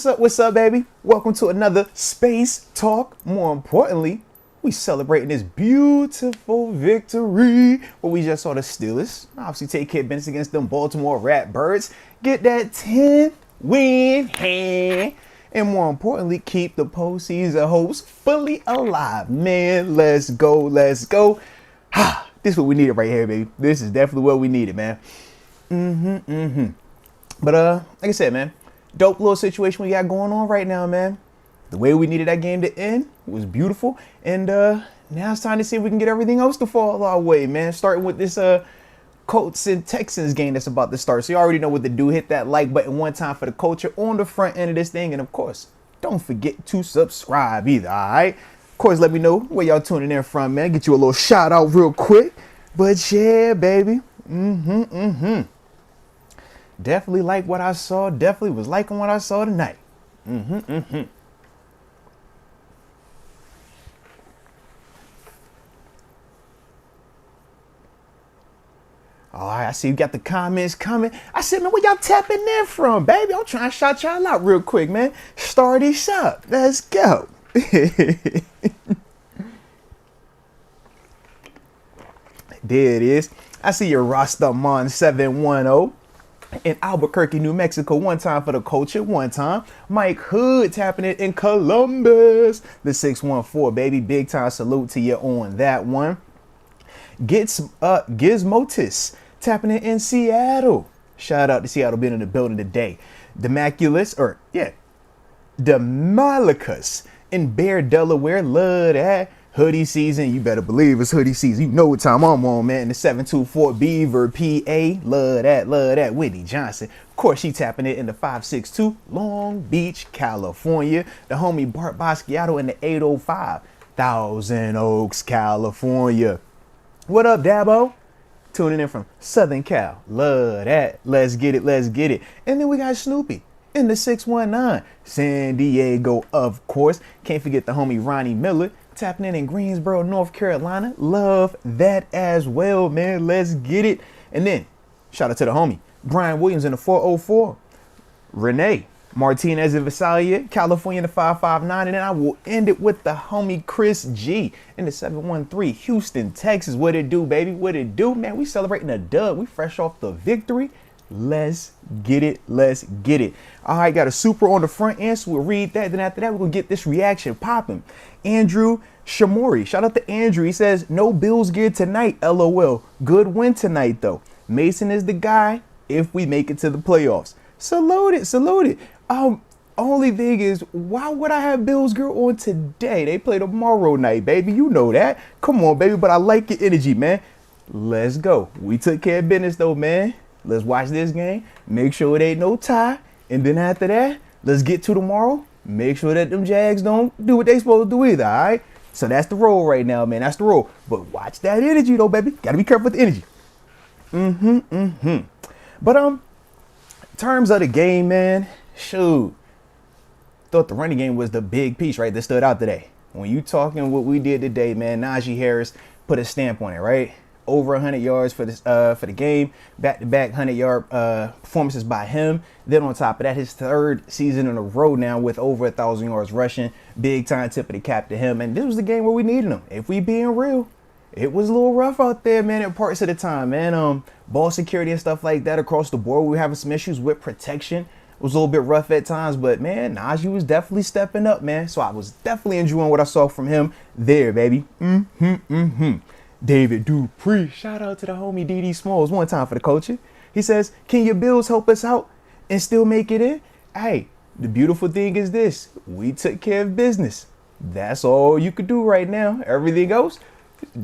What's up, baby? Welcome to another Space Talk. More importantly, we celebrating this beautiful victory where we just saw the Steelers obviously take care of business against them Baltimore Ratbirds, get that 10th win, and more importantly, keep the postseason hopes fully alive. Man, let's go, let's go. This is what we needed right here, baby. This is definitely what we needed, man. But like I said, man, dope little situation we got going on right now, man. The way we needed that game to end was beautiful, and now it's time to see if we can get everything else to fall our way, man. Starting with this Colts and Texans game that's about to start. So you already know what to do. Hit that like button one time for the culture on the front end of this thing, and of course, don't forget to subscribe either. All right. Of course, let me know where y'all tuning in from, man. Get you a little shout out real quick. But yeah, baby. Definitely like what I saw. Definitely was liking what I saw tonight. All right, I see you got the comments coming. I said, man, where y'all tapping in from, baby? I'm trying to shout y'all out real quick, man. Starty shop. Let's go. There it is. I see your Rastaman 710 in Albuquerque, New Mexico. One time for the culture. One time. Mike Hood tapping it in Columbus. The 614, baby. Big time salute to you on that one. Gizmotis tapping it in Seattle. Shout out to Seattle being in the building today. Demaculus in Bear, Delaware. Love that. Hoodie season. You better believe it's hoodie season. You know what time I'm on, man. The 724 Beaver, PA. Love that. Love that. Whitney Johnson. Of course, she tapping it in the 562 Long Beach, California. The homie Bart Basquiato in the 805 Thousand Oaks, California. What up, Dabo? Tuning in from Southern Cal. Love that. Let's get it. Let's get it. And then we got Snoopy in the 619. San Diego, of course. Can't forget the homie Ronnie Miller tapping in Greensboro, North Carolina. Love that as well, man. Let's get it. And then shout out to the homie Brian Williams in the 404. Renee Martinez in Visalia, California, the 559. And then I will end it with the homie Chris G in the 713, Houston, Texas. What it do, baby? What it do, man? We celebrating a dub. We fresh off the victory. Let's get it. Let's get it. All right, got a super on the front end, so we'll read that. Then after that, we're going to get this reaction popping. Andrew Shamori. Shout out to Andrew. He says, no Bills gear tonight, LOL. Good win tonight, though. Mason is the guy if we make it to the playoffs. Salute it. Salute it. Only thing is, why would I have Bills gear on today? They play tomorrow night, baby. You know that. Come on, baby. But I like your energy, man. Let's go. We took care of business, though, man. Let's watch this game. Make sure it ain't no tie. And then after that, let's get to tomorrow. Make sure that them Jags don't do what they supposed to do either, all right? So that's the roll right now, man. That's the roll. But watch that energy, though, baby. Got to be careful with the energy. But, in terms of the game, man, shoot. Thought the running game was the big piece, right, that stood out today. When you talking what we did today, man, Naji Harris put a stamp on it, right? Over 100 yards for the game, back-to-back 100-yard performances by him. Then on top of that, his third season in a row now with over 1,000 yards rushing. Big time tip of the cap to him. And this was the game where we needed him. If we being real, it was a little rough out there, man, at parts of the time, man. Ball security and stuff like that across the board. We were having some issues with protection. It was a little bit rough at times, but man, Najee was definitely stepping up, man. So I was definitely enjoying what I saw from him there, baby. David Dupree. Shout out to the homie DD Smalls one time for the culture. He says, can your Bills help us out and still make it in? Hey, the beautiful thing is this. We took care of business. That's all you could do right now. Everything else,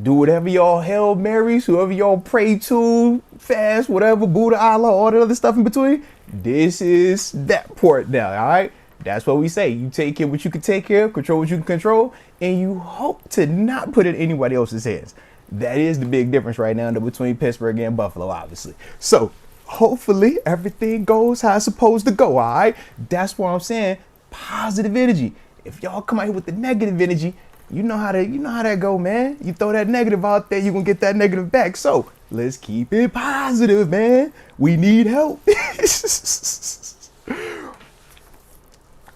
do whatever y'all Hail Marys, whoever y'all pray to, fast, whatever, Buddha, Allah, all that other stuff in between. This is that part now, all right? That's what we say. You take care of what you can take care of, control what you can control, and you hope to not put it in anybody else's hands. That is the big difference right now between Pittsburgh and Buffalo, obviously. So hopefully everything goes how it's supposed to go, all right? That's what I'm saying. Positive energy. If y'all come out here with the negative energy, you know how that go, man. You throw that negative out there, you're going to get that negative back. So let's keep it positive, man. We need help.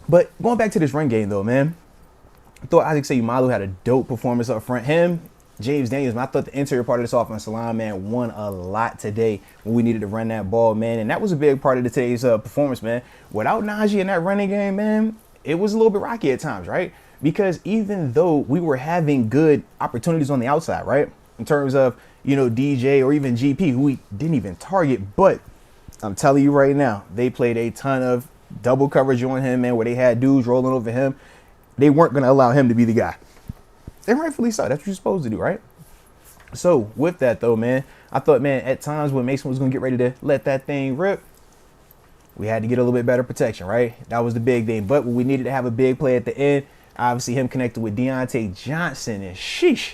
But going back to this run game, though, man, I thought Isaac Seumalo had a dope performance up front. Him, James Daniels, man, I thought the interior part of this offensive line, man, won a lot today when we needed to run that ball, man. And that was a big part of today's performance, man. Without Naji in that running game, man, it was a little bit rocky at times, right? Because even though we were having good opportunities on the outside, right, in terms of, you know, DJ or even GP, who we didn't even target, but I'm telling you right now, they played a ton of double coverage on him, man, where they had dudes rolling over him. They weren't going to allow him to be the guy. And rightfully so. That's what you're supposed to do, right? So with that, though, man, I thought, man, at times when Mason was going to get ready to let that thing rip, we had to get a little bit better protection, right? That was the big thing. But we needed to have a big play at the end. Obviously, him connected with Deontay Johnson, and sheesh,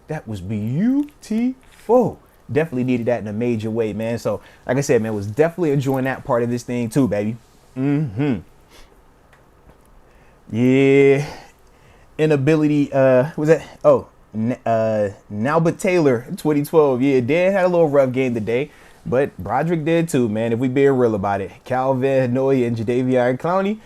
that was beautiful. Definitely needed that in a major way, man. So, like I said, man, was definitely enjoying that part of this thing too, baby. Yeah. Inability, was that? Oh, Nalbert Taylor, 2012. Yeah, Dan had a little rough game today, but Broderick did too, man. If we being real about it, Calvin Hanoi and Jadeveon Clowney,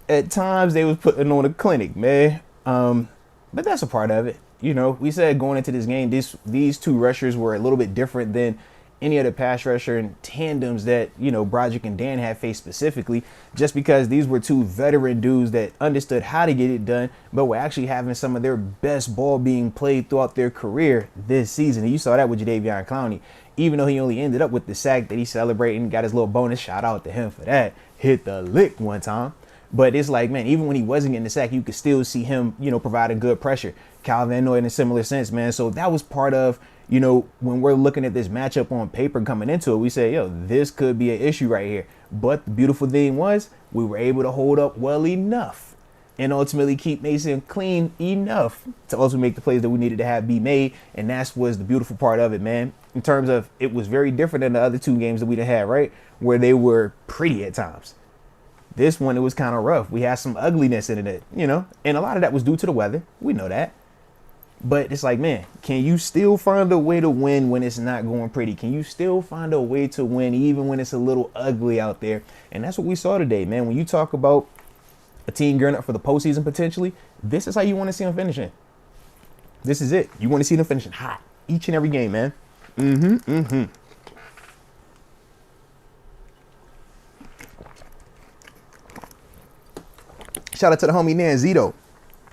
at times they was putting on a clinic, man. But that's a part of it. You know, we said going into this game, these two rushers were a little bit different than any other pass rusher and tandems that, you know, Broderick and Dan had faced specifically, just because these were two veteran dudes that understood how to get it done, but were actually having some of their best ball being played throughout their career this season. And you saw that with Jadeveon Clowney. Even though he only ended up with the sack that he celebrated and got his little bonus, shout out to him for that. Hit the lick one time. But it's like, man, even when he wasn't getting the sack, you could still see him, you know, providing good pressure. Calvin Hanoi in a similar sense, man. So that was part of, you know, when we're looking at this matchup on paper coming into it, we say, yo, this could be an issue right here. But the beautiful thing was we were able to hold up well enough and ultimately keep Mason clean enough to also make the plays that we needed to have be made. And that was the beautiful part of it, man. In terms of it was very different than the other two games that we'd had, right? Where they were pretty at times. This one, it was kind of rough. We had some ugliness in it, you know, and a lot of that was due to the weather. We know that. But it's like, man, can you still find a way to win when it's not going pretty? Can you still find a way to win even when it's a little ugly out there? And that's what we saw today, man. When you talk about a team gearing up for the postseason potentially, this is how you want to see them finishing. This is it. You want to see them finishing hot each and every game, man. Shout out to the homie Nanzito.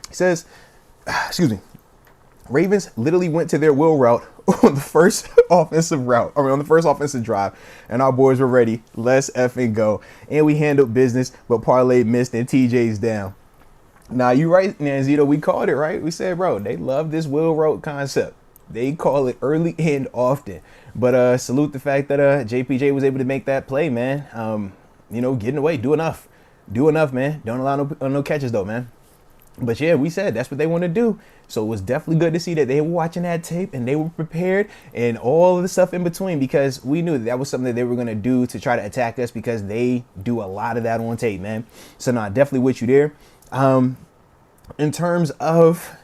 He says, excuse me, Ravens literally went to their will route on the first offensive drive, and our boys were ready. Let's effing go. And we handled business, but parlay missed and TJ's down. Now, you right, Nanzito, we called it, right? We said, bro, they love this will route concept. They call it early and often. But salute the fact that JPJ was able to make that play, man. You know, getting away, do enough. Do enough, man. Don't allow no catches, though, man. But, yeah, we said that's what they want to do. So it was definitely good to see that they were watching that tape and they were prepared and all of the stuff in between, because we knew that was something that they were going to do to try to attack us, because they do a lot of that on tape, man. So, no, definitely with you there. In terms of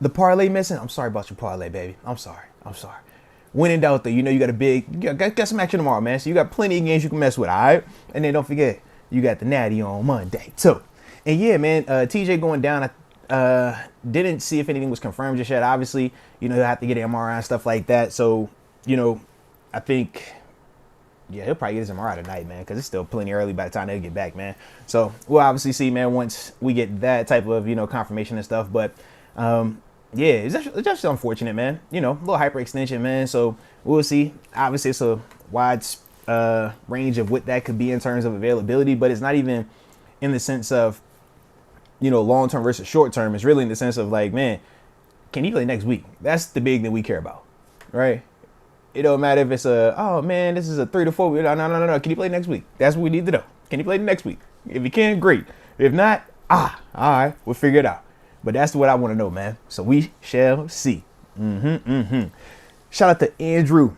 the parlay missing, I'm sorry about your parlay, baby. I'm sorry. When in doubt, though, you know you got some action tomorrow, man. So you got plenty of games you can mess with, all right? And then don't forget, you got the Natty on Monday, too. And yeah, man, TJ going down, I didn't see if anything was confirmed just yet. Obviously, you know, he'll have to get an MRI and stuff like that. So, you know, I think, yeah, he'll probably get his MRI tonight, man, because it's still plenty early by the time they'll get back, man. So we'll obviously see, man, once we get that type of, you know, confirmation and stuff. But, yeah, it's just unfortunate, man. You know, a little hyperextension, man. So we'll see. Obviously, it's a wide range of what that could be in terms of availability, but it's not even in the sense of, you know, long-term versus short-term. It's really in the sense of like, man, can he play next week? That's the big thing we care about, right? It don't matter if it's oh man, this is a 3 to 4 week. No. Can he play next week? That's what we need to know. Can he play next week? If he can, great. If not, all right, we'll figure it out. But that's what I want to know, man. So we shall see. Shout out to Andrew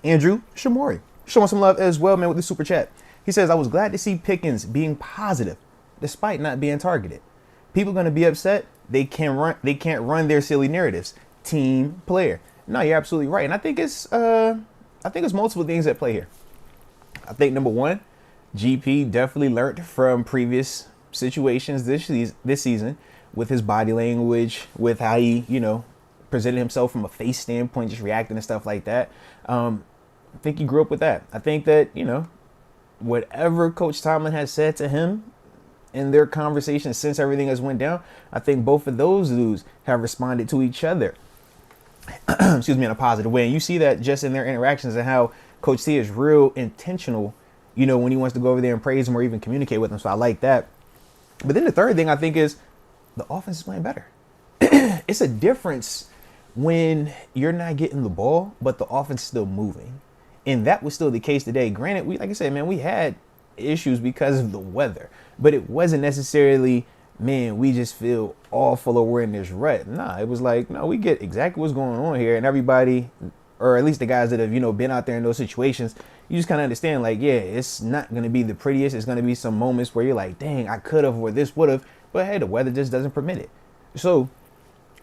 Shamori, showing some love as well, man, with the super chat. He says, I was glad to see Pickens being positive despite not being targeted. People are going to be upset. They can't run their silly narratives. Team player. No, you're absolutely right. And I think it's multiple things at play here. I think number one, GP definitely learned from previous situations this season with his body language, with how he, presented himself from a face standpoint, just reacting and stuff like that. I think he grew up with that. I think that, whatever Coach Tomlin has said to him in their conversations since everything has went down, I think both of those dudes have responded to each other, excuse me, in a positive way. And you see that just in their interactions and how Coach T is real intentional, when he wants to go over there and praise him or even communicate with him. So I like that. But then the third thing I think is the offense is playing better. It's a difference when you're not getting the ball, but the offense is still moving. And that was still the case today. Granted, like I said, man, we had issues because of the weather, but it wasn't necessarily, man, we just feel awful or we're in this rut. Nah, it was like, no, we get exactly what's going on here. And everybody, or at least the guys that have, been out there in those situations, you just kind of understand, like, yeah, it's not going to be the prettiest. It's going to be some moments where you're like, dang, I could have, or this would have, but hey, the weather just doesn't permit it. So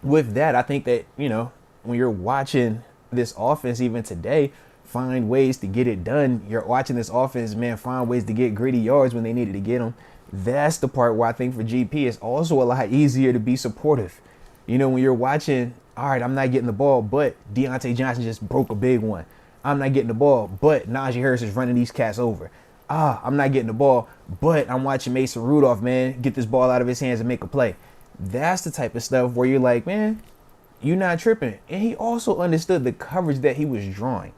with that, I think that, when you're watching this offense even today, find ways to get it done. You're watching this offense, man, find ways to get gritty yards when they needed to get them. That's the part where I think for GP, it's also a lot easier to be supportive. When you're watching, all right, I'm not getting the ball, but Deontay Johnson just broke a big one. I'm not getting the ball, but Naji Harris is running these cats over. I'm not getting the ball, but I'm watching Mason Rudolph, man, get this ball out of his hands and make a play. That's the type of stuff where you're like, man, you're not tripping. And he also understood the coverage that he was drawing.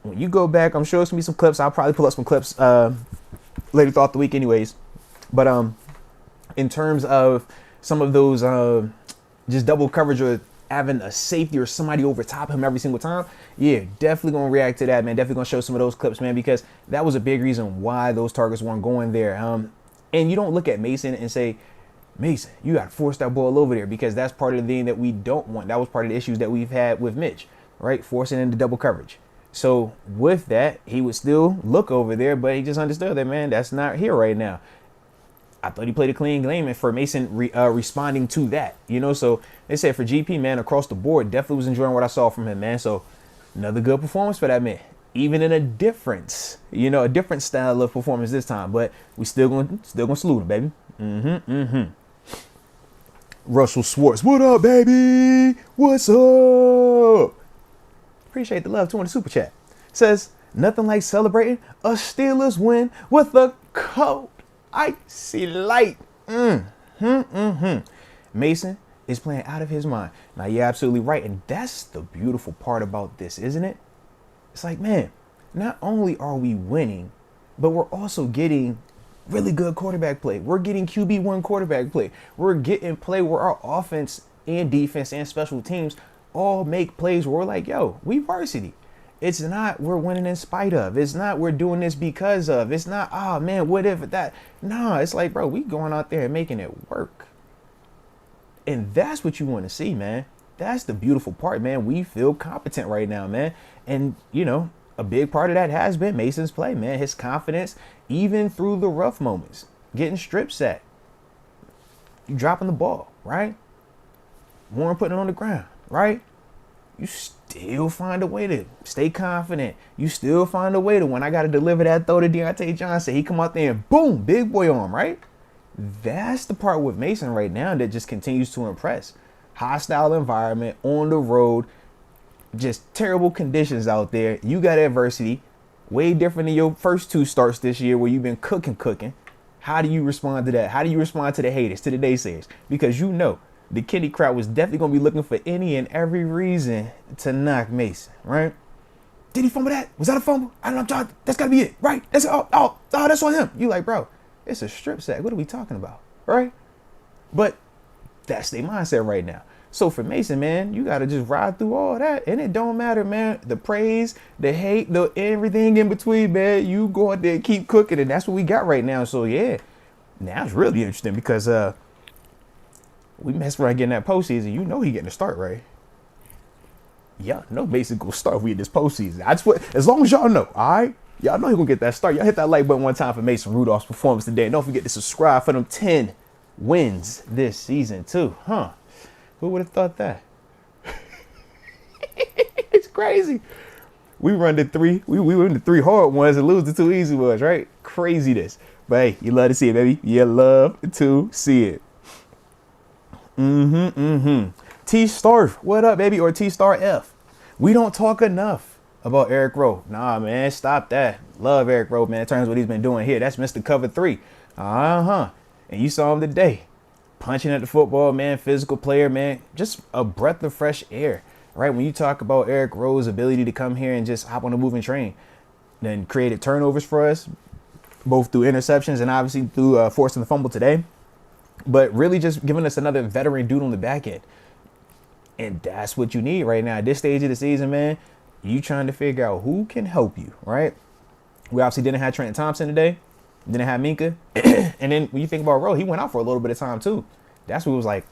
When you go back, I'm sure it's gonna be some clips. I'll probably pull up some clips later throughout the week anyways. But in terms of some of those just double coverage or having a safety or somebody over top him every single time, yeah, definitely gonna react to that, man. Definitely gonna show some of those clips, man, because that was a big reason why those targets weren't going there. And you don't look at Mason and say, Mason, you got to force that ball over there, because that's part of the thing that we don't want. That was part of the issues that we've had with Mitch, right? Forcing into double coverage. So with that, he would still look over there, but he just understood that, man, that's not here right now. I thought he played a clean game, and for Mason responding to that, so they said for GP, man, across the board, definitely was enjoying what I saw from him, man. So another good performance for that man, even in a different style of performance this time, but we still gonna salute him, baby. Russell Swartz, what up, baby? What's up? Appreciate the love. 200 super chat. Says, nothing like celebrating a Steelers win with a cold icy light. Mason is playing out of his mind. Now, you're absolutely right. And that's the beautiful part about this, isn't it? It's like, man, not only are we winning, but we're also getting really good quarterback play. We're getting QB1 quarterback play. We're getting play where our offense and defense and special teams all make plays where we're like, yo, we varsity. It's not we're winning in spite of. It's not we're doing this because of. It's not, oh, man, what if that? No, it's like, bro, we going out there and making it work. And that's what you want to see, man. That's the beautiful part, man. We feel competent right now, man. And, a big part of that has been Mason's play, man. His confidence, even through the rough moments, getting strip sacked, you dropping the ball, right? Warren putting it on the ground, right? You still find a way to stay confident. You still find a way to, when I got to deliver that throw to Deontay Johnson, he come out there and boom, big boy arm, right? That's the part with Mason right now that just continues to impress. Hostile environment, on the road, just terrible conditions out there. You got adversity, way different than your first two starts this year where you've been cooking. How do you respond to that? How do you respond to the haters, to the naysayers? Because the Kenny crowd was definitely going to be looking for any and every reason to knock Mason, right? Did he fumble that? Was that a fumble? I don't know. That's got to be it, right? That's that's on him. You like, bro, it's a strip sack. What are we talking about, right? But that's their mindset right now. So for Mason, man, you got to just ride through all that. And it don't matter, man. The praise, the hate, the everything in between, man. You go out there and keep cooking. And that's what we got right now. So, yeah, now it's really interesting because we mess around getting that postseason. He getting a start, right? Yeah, Mason gonna start if we get this postseason. As long as y'all know, all right? Y'all know he gonna get that start. Y'all hit that like button one time for Mason Rudolph's performance today. And don't forget to subscribe for them 10 wins this season too, huh? Who would have thought that? It's crazy. We run the three. We win the 3 hard ones and lose the 2 easy ones, right? Craziness. But hey, you love to see it, baby. You love to see it. T-Star, what up, baby? Or T-Star F. We don't talk enough about Eric Rowe. Nah, man, stop that. Love Eric Rowe, man. In terms of what he's been doing here. That's Mr. Cover 3. And you saw him today. Punching at the football, man. Physical player, man. Just a breath of fresh air, right? When you talk about Eric Rowe's ability to come here and just hop on a moving train, then created turnovers for us, both through interceptions and obviously through forcing the fumble today. But really just giving us another veteran dude on the back end. And that's what you need right now. At this stage of the season, man, you trying to figure out who can help you, right? We obviously didn't have Trent Thompson today. Didn't have Minka. And then when you think about Rowe, he went out for a little bit of time too. That's what it was like,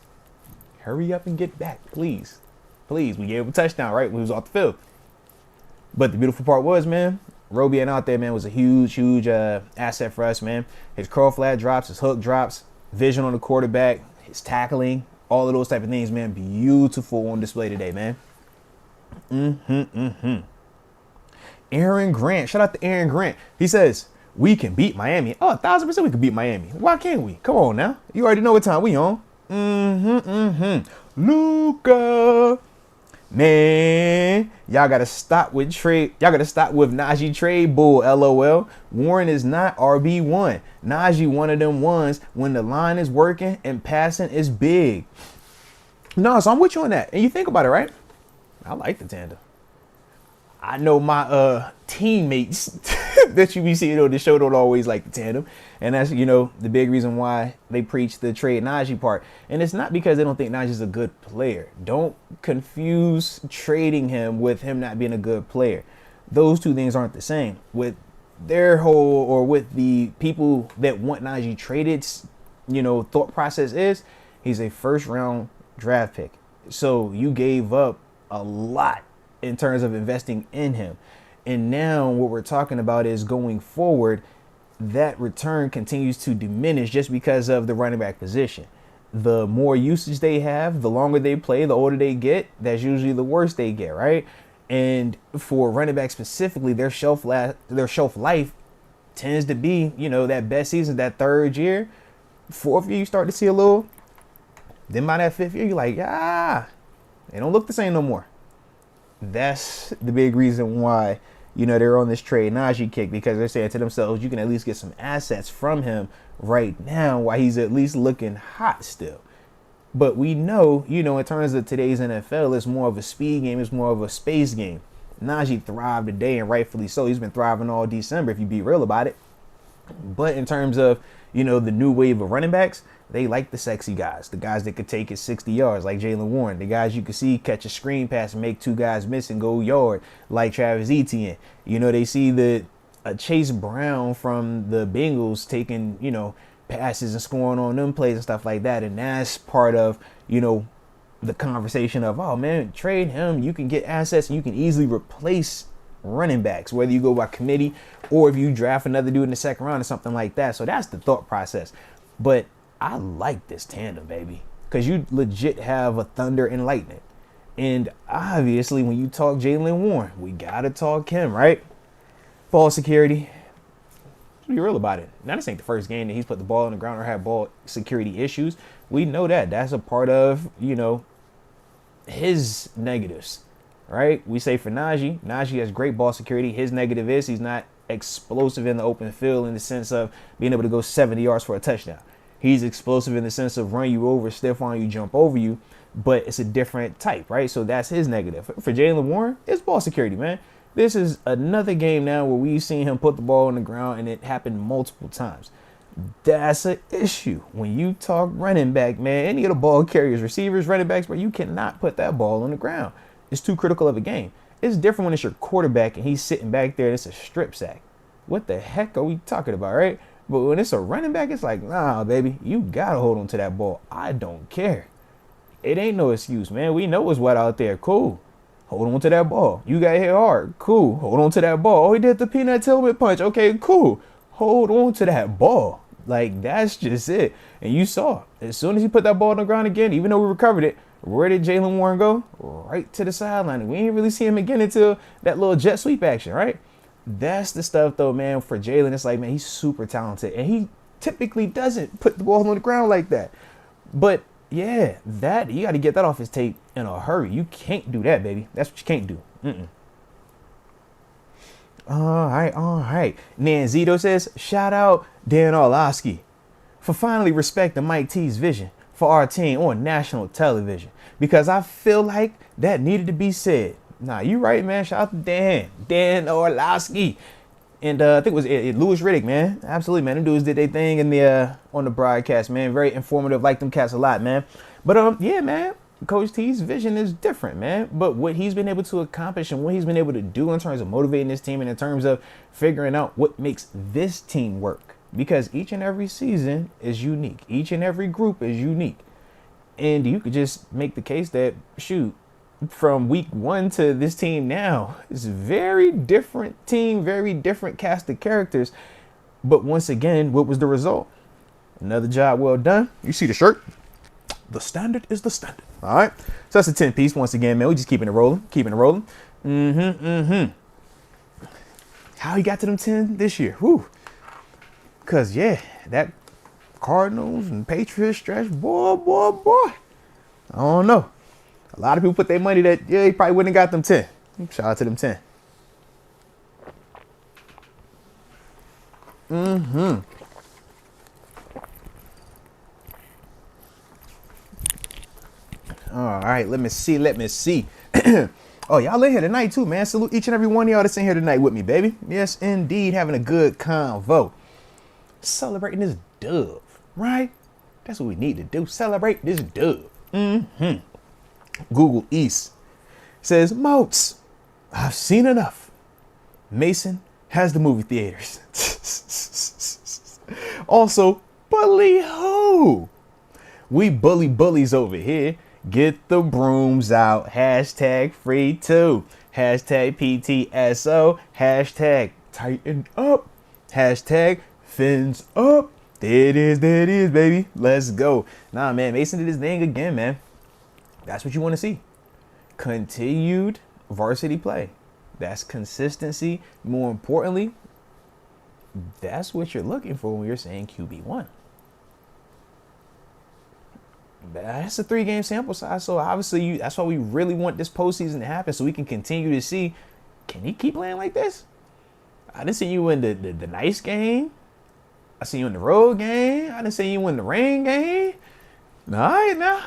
hurry up and get back, please. Please, we gave him a touchdown, right? When he was off the field. But the beautiful part was, man, Rowe being out there, man, was a huge asset for us, man. His curl flat drops, his hook drops, vision on the quarterback, his tackling, all of those type of things, man. Beautiful on display today, man. Aaron Grant. Shout out to Aaron Grant. He says, we can beat Miami. Oh, 1,000% we can beat Miami. Why can't we? Come on now. You already know what time we on. Luka. Man, y'all gotta stop with trade. Y'all gotta stop with Naji trade bull. LOL. Warren is not RB1. Naji one of them ones when the line is working and passing is big. No, so I'm with you on that. And you think about it, right? I like the tandem. I know my teammates that you be seeing on the show don't always like the tandem. And that's, you know, the big reason why they preach the trade Naji part. And it's not because they don't think Naji's a good player. Don't confuse trading him with him not being a good player. Those two things aren't the same. With their whole, or with the people that want Naji traded, you know, thought process is he's a first round draft pick. So you gave up a lot in terms of investing in him. And now what we're talking about is going forward, that return continues to diminish just because of the running back position. The more usage they have, the longer they play, the older they get, that's usually the worse they get, right? And for running back specifically, their shelf life tends to be, you know, that best season, that third year. Fourth year, you start to see a little. Then by that fifth year, you're like, they don't look the same no more. That's the big reason why, you know, they're on this trade Naji kick, because they're saying to themselves, you can at least get some assets from him right now while he's at least looking hot still. But we know, you know, in terms of today's NFL, it's more of a speed game. It's more of a space game. Naji thrived today, and rightfully so. He's been thriving all December, if you be real about it. But in terms of, you know, the new wave of running backs, they like the sexy guys, the guys that could take it 60 yards like Jaylen Warren, the guys you could see catch a screen pass and make two guys miss and go yard like Travis Etienne. You know, they see Chase Brown from the Bengals taking, you know, passes and scoring on them plays and stuff like that. And that's part of, you know, the conversation of, oh man, trade him. You can get assets and you can easily replace running backs, whether you go by committee or if you draft another dude in the second round or something like that. So that's the thought process. But I like this tandem, baby, because you legit have a thunder and lightning. And obviously, when you talk Jaylen Warren, we got to talk him, right? Ball security. Let's be real about it. Now, this ain't the first game that he's put the ball on the ground or had ball security issues. We know that. That's a part of, you know, his negatives, right? We say for Naji has great ball security. His negative is he's not explosive in the open field in the sense of being able to go 70 yards for a touchdown. He's explosive in the sense of run you over, stiff on you, jump over you, but it's a different type, right? So that's his negative. For Jaylen Warren, it's ball security, man. This is another game now where we've seen him put the ball on the ground, and it happened multiple times. That's an issue. When you talk running back, man, any of the ball carriers, receivers, running backs, but you cannot put that ball on the ground. It's too critical of a game. It's different when it's your quarterback and he's sitting back there and it's a strip sack. What the heck are we talking about, right? But when it's a running back, it's like, nah, baby, you got to hold on to that ball. I don't care. It ain't no excuse, man. We know it's wet out there. Cool. Hold on to that ball. You got hit hard. Cool. Hold on to that ball. Oh, he did the peanut helmet punch. Okay, cool. Hold on to that ball. Like, that's just it. And you saw, as soon as he put that ball on the ground again, even though we recovered it, where did Jaylen Warren go? Right to the sideline. We ain't really see him again until that little jet sweep action, right? That's the stuff, though, man, for Jalen. It's like, man, he's super talented. And he typically doesn't put the ball on the ground like that. But, yeah, that you got to get that off his tape in a hurry. You can't do that, baby. That's what you can't do. All right. Nanzito says, shout out Dan Orlovsky for finally respecting Mike T's vision for our team on national television. Because I feel like that needed to be said. Nah, you right, man. Shout out to Dan Orlovsky. And I think it was Louis Riddick, man. Absolutely, man. Them dudes did their thing in the on the broadcast, man. Very informative. Like them cats a lot, man. But yeah, man. Coach T's vision is different, man. But what he's been able to accomplish and what he's been able to do in terms of motivating this team and in terms of figuring out what makes this team work. Because each and every season is unique. Each and every group is unique. And you could just make the case that, shoot, from week 1 to this team now, it's a very different team, very different cast of characters. But once again, what was the result? Another job well done. You see the shirt? The standard is the standard. All right. So that's a 10-piece. Once again, man, we just keeping it rolling. How he got to them 10 this year? Whew. Because, yeah, that Cardinals and Patriots stretch, boy. I don't know. A lot of people put their money that, yeah, he probably wouldn't have got them 10. Shout out to them 10. All right, let me see. Oh, y'all in here tonight too, man. Salute each and every one of y'all that's in here tonight with me, baby. Yes, indeed, having a good convo. Celebrating this dub, right? That's what we need to do. Celebrate this dub. Google East says, Moats, I've seen enough. Mason has the movie theaters. Also, bully who? We bullies over here. Get the brooms out. Hashtag free too. Hashtag PTSO. Hashtag tighten up. Hashtag fins up. There it is, baby. Let's go. Nah, man, Mason did his thing again, man. That's what you want to see. Continued varsity play. That's consistency. More importantly, that's what you're looking for when you're saying QB1. That's a 3-game sample size, so obviously that's why we really want this postseason to happen, so we can continue to see, can he keep playing like this? I didn't see you in the nice game. I see you in the road game. I didn't see you in the rain game. All right, now.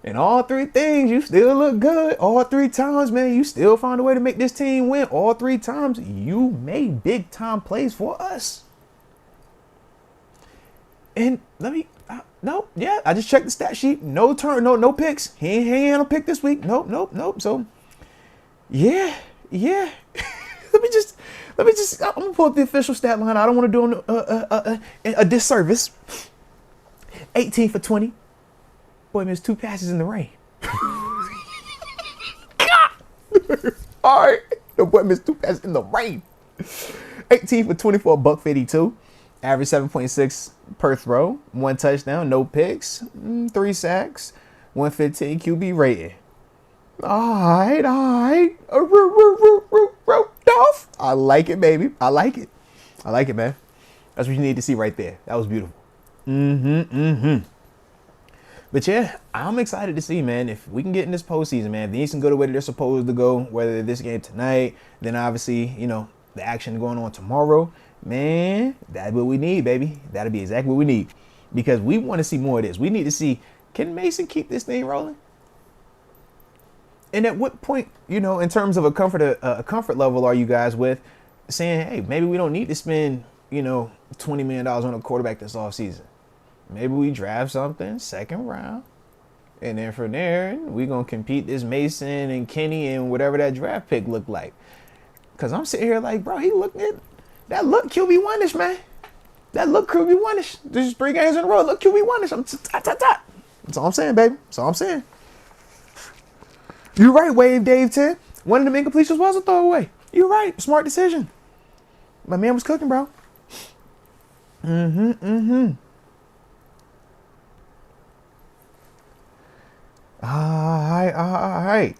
In all 3 things, you still look good. All 3 times, man, you still found a way to make this team win. All 3 times, you made big-time plays for us. And I just checked the stat sheet. No no picks. He ain't no pick this week. Nope. So, yeah. let me just. I'm gonna pull up the official stat line. I don't want to do a disservice. 18 for 20. Boy missed 2 passes in the rain. All right, the boy missed 2 passes in the rain. 18 for 24, $152. Average 7.6 per throw, 1 touchdown, no picks, 3 sacks, 115 QB rating. All right. Dolph. I like it, baby. I like it, man. That's what you need to see right there. That was beautiful. But yeah, I'm excited to see, man, if we can get in this postseason, man, if these can go the way that they're supposed to go, whether this game tonight, then obviously, the action going on tomorrow. Man, that's what we need, baby. That'll be exactly what we need, because we want to see more of this. We need to see, can Mason keep this thing rolling? And at what point, in terms of a comfort level, are you guys with saying, hey, maybe we don't need to spend, $20 million on a quarterback this offseason. Maybe we draft something, 2nd round, and then from there, we're going to compete this Mason and Kenny and whatever that draft pick looked like. Because I'm sitting here like, bro, he looked at that look QB1-ish, man. That look QB1-ish. This is 3 games in a row. Look QB1-ish. That's all I'm saying, baby. That's all I'm saying. You're right, Wave Dave 10. One of them incompletions was a throwaway. You're right. Smart decision. My man was cooking, bro. All right.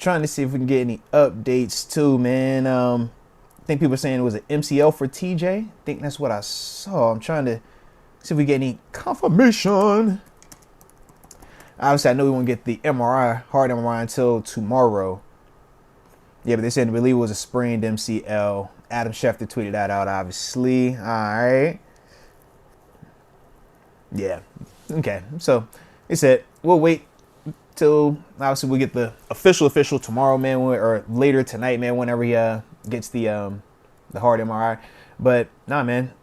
trying to see if we can get any updates too, man. I think people are saying it was an MCL for TJ. I think that's what I saw. I'm trying to see if we get any confirmation. Obviously, I know we won't get the MRI, hard MRI, until tomorrow. Yeah, but they said I believe it was a sprained MCL. Adam Schefter tweeted that out, obviously. All right. Yeah. Okay. So they said we'll wait till obviously we'll get the official tomorrow, man, or later tonight, man, whenever he gets the hard MRI. But nah, man,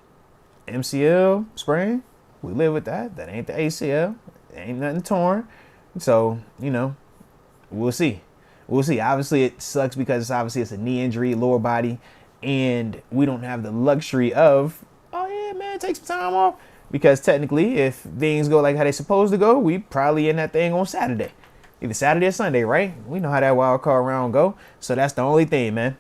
MCL sprain, we live with that. That ain't the ACL. Ain't nothing torn. So, you know, we'll see. We'll see. Obviously, it sucks because it's a knee injury, lower body, and we don't have the luxury of, oh yeah, man, take some time off. Because technically, if things go like how they're supposed to go, we probably in that thing on Saturday. Either Saturday or Sunday, right? We know how that wild card round go. So that's the only thing, man.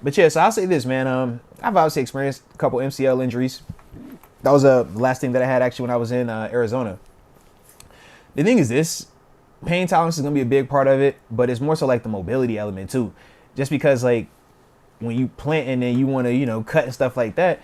But yeah, so I'll say this, man. I've obviously experienced a couple MCL injuries. That was the last thing that I had actually when I was in Arizona. The thing is this, pain tolerance is going to be a big part of it, but it's more so like the mobility element too. Just because like when you plant and then you want to, you know, cut and stuff like that,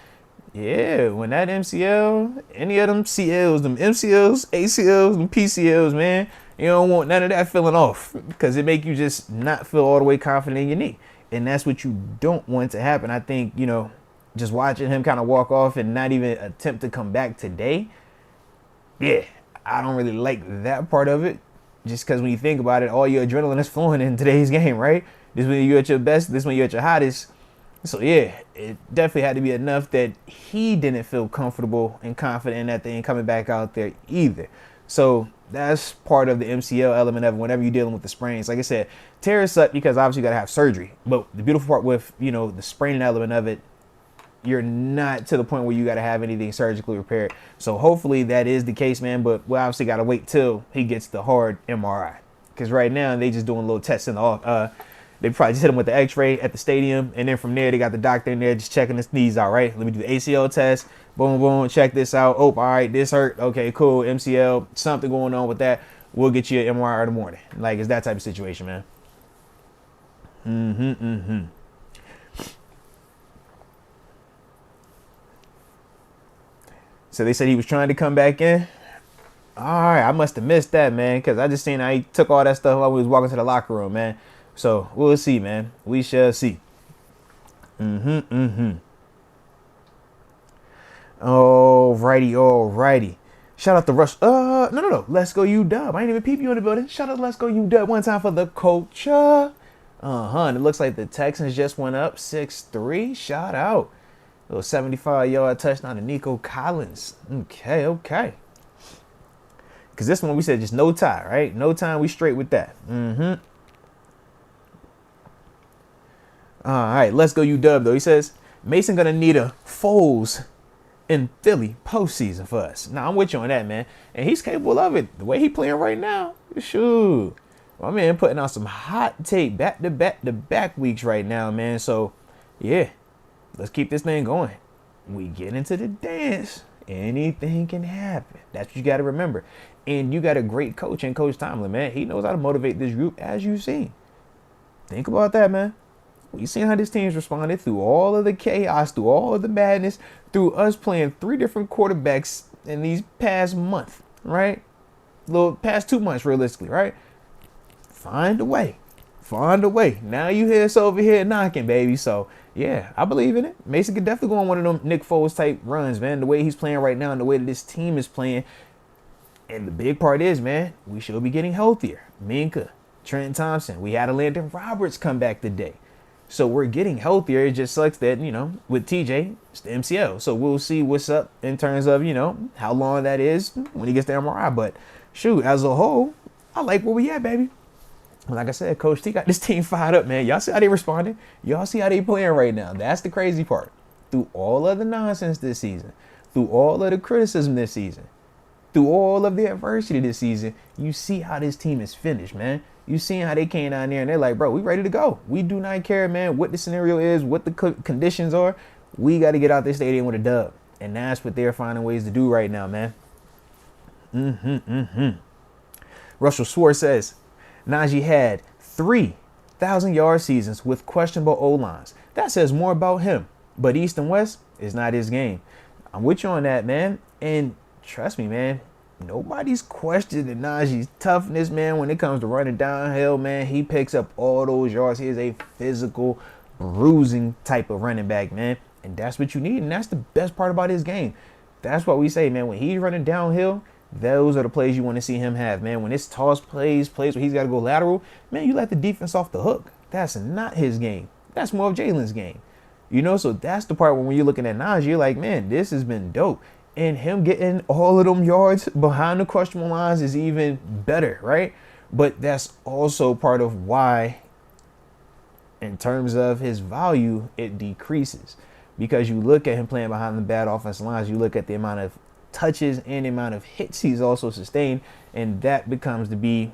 yeah, when that MCL, any of them CLs, them MCLs, ACLs, them PCLs, man, you don't want none of that feeling off because it make you just not feel all the way confident in your knee. And that's what you don't want to happen. I think, you know, just watching him kind of walk off and not even attempt to come back today, yeah, I don't really like that part of it. Just because when you think about it, all your adrenaline is flowing in today's game, right? This is when you're at your best. This is when you're at your hottest. So, yeah, it definitely had to be enough that he didn't feel comfortable and confident in that thing coming back out there either. So that's part of the MCL element of it whenever you're dealing with the sprains. Like I said, tears suck because obviously you got to have surgery. But the beautiful part with, you know, the spraining element of it, you're not to the point where you got to have anything surgically repaired. So hopefully that is the case, man. But we obviously got to wait till he gets the hard MRI. Because right now they just doing a little tests in the off. They probably just hit him with the x-ray at the stadium. And then from there, they got the doctor in there just checking his knees out, right? Let me do the ACL test. Boom, boom, check this out. Oh, all right, this hurt. Okay, cool. MCL, something going on with that. We'll get you an MRI in the morning. Like, it's that type of situation, man. So they said he was trying to come back in. All right, I must have missed that, man, because I just seen how he took all that stuff while we was walking to the locker room, man. So we'll see, man. We shall see. Alrighty. Shout out to Rush. No. Let's Go UW. I ain't even peep you in the building. Shout out to Let's Go UW one time for the culture. And it looks like the Texans just went up 6-3. Shout out. Little 75-yard touchdown to Nico Collins. Okay. Because this one we said just no tie, right? No time, we straight with that. All right, Let's Go UW, though. He says, Mason going to need a Foles in Philly postseason for us. Now, I'm with you on that, man. And he's capable of it. The way he playing right now, shoot. My man putting out some hot tape back-to-back weeks right now, man. So, yeah. Let's keep this thing going. We get into the dance. Anything can happen. That's what you got to remember. And you got a great coach in Coach Tomlin, man. He knows how to motivate this group, as you've seen. Think about that, man. We've seen how this team's responded through all of the chaos, through all of the madness, through us playing 3 different quarterbacks in these past month, right? Past 2 months, realistically, right? Find a way. Now you hear us over here knocking, baby. So, yeah, I believe in it. Mason could definitely go on one of them Nick Foles type runs, man. The way he's playing right now and the way that this team is playing. And the big part is, man, we should be getting healthier. Minka, Trent Thompson. We had a Landon Roberts come back today. So we're getting healthier. It just sucks that, you know, with TJ, it's the MCL. So we'll see what's up in terms of, you know, how long that is when he gets the MRI. But, shoot, as a whole, I like where we at, baby. Like I said, Coach T got this team fired up, man. Y'all see how they responded? Y'all see how they playing right now. That's the crazy part. Through all of the nonsense this season, through all of the criticism this season, through all of the adversity this season, you see how this team is finished, man. You see how they came down there and they're like, bro, we ready to go. We do not care, man, what the scenario is, what the conditions are. We got to get out this stadium with a dub. And that's what they're finding ways to do right now, man. Russell Schwartz says, Naji had 3,000-yard seasons with questionable O-lines. That says more about him. But East and West is not his game. I'm with you on that, man. And trust me, man, nobody's questioning Naji's toughness, man, when it comes to running downhill, man. He picks up all those yards. He is a physical, bruising type of running back, man. And that's what you need. And that's the best part about his game. That's what we say, man. When he's running downhill, those are the plays you want to see him have, man. When it's toss plays where he's got to go lateral, man, you let the defense off the hook. That's not his game. That's more of Jalen's game. You know, so that's the part when you're looking at Naji, you're like, man, this has been dope. And him getting all of them yards behind the questionable lines is even better, right? But that's also part of why, in terms of his value, it decreases. Because you look at him playing behind the bad offensive lines, you look at the amount of touches and the amount of hits he's also sustained, and that becomes to be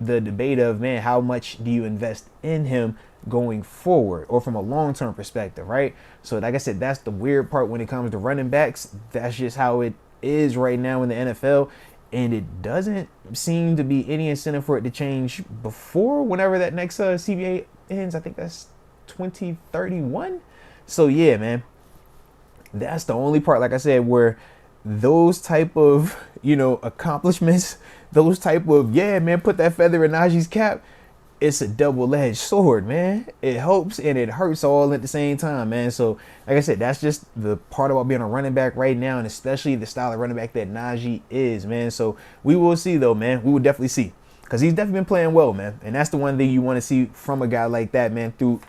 the debate of, man, how much do you invest in him going forward or from a long-term perspective, right? So like I said, that's the weird part when it comes to running backs. That's just how it is right now in the NFL, and it doesn't seem to be any incentive for it to change before whenever that next CBA ends. I think that's 2031. So yeah, man, that's the only part, like I said, where those type of, you know, accomplishments, those type of, yeah, man, put that feather in Naji's cap, it's a double-edged sword, man. It helps and it hurts all at the same time, man. So, like I said, that's just the part about being a running back right now, and especially the style of running back that Naji is, man. So, we will see, though, man. We will definitely see. Because he's definitely been playing well, man. And that's the one thing you want to see from a guy like that, man, through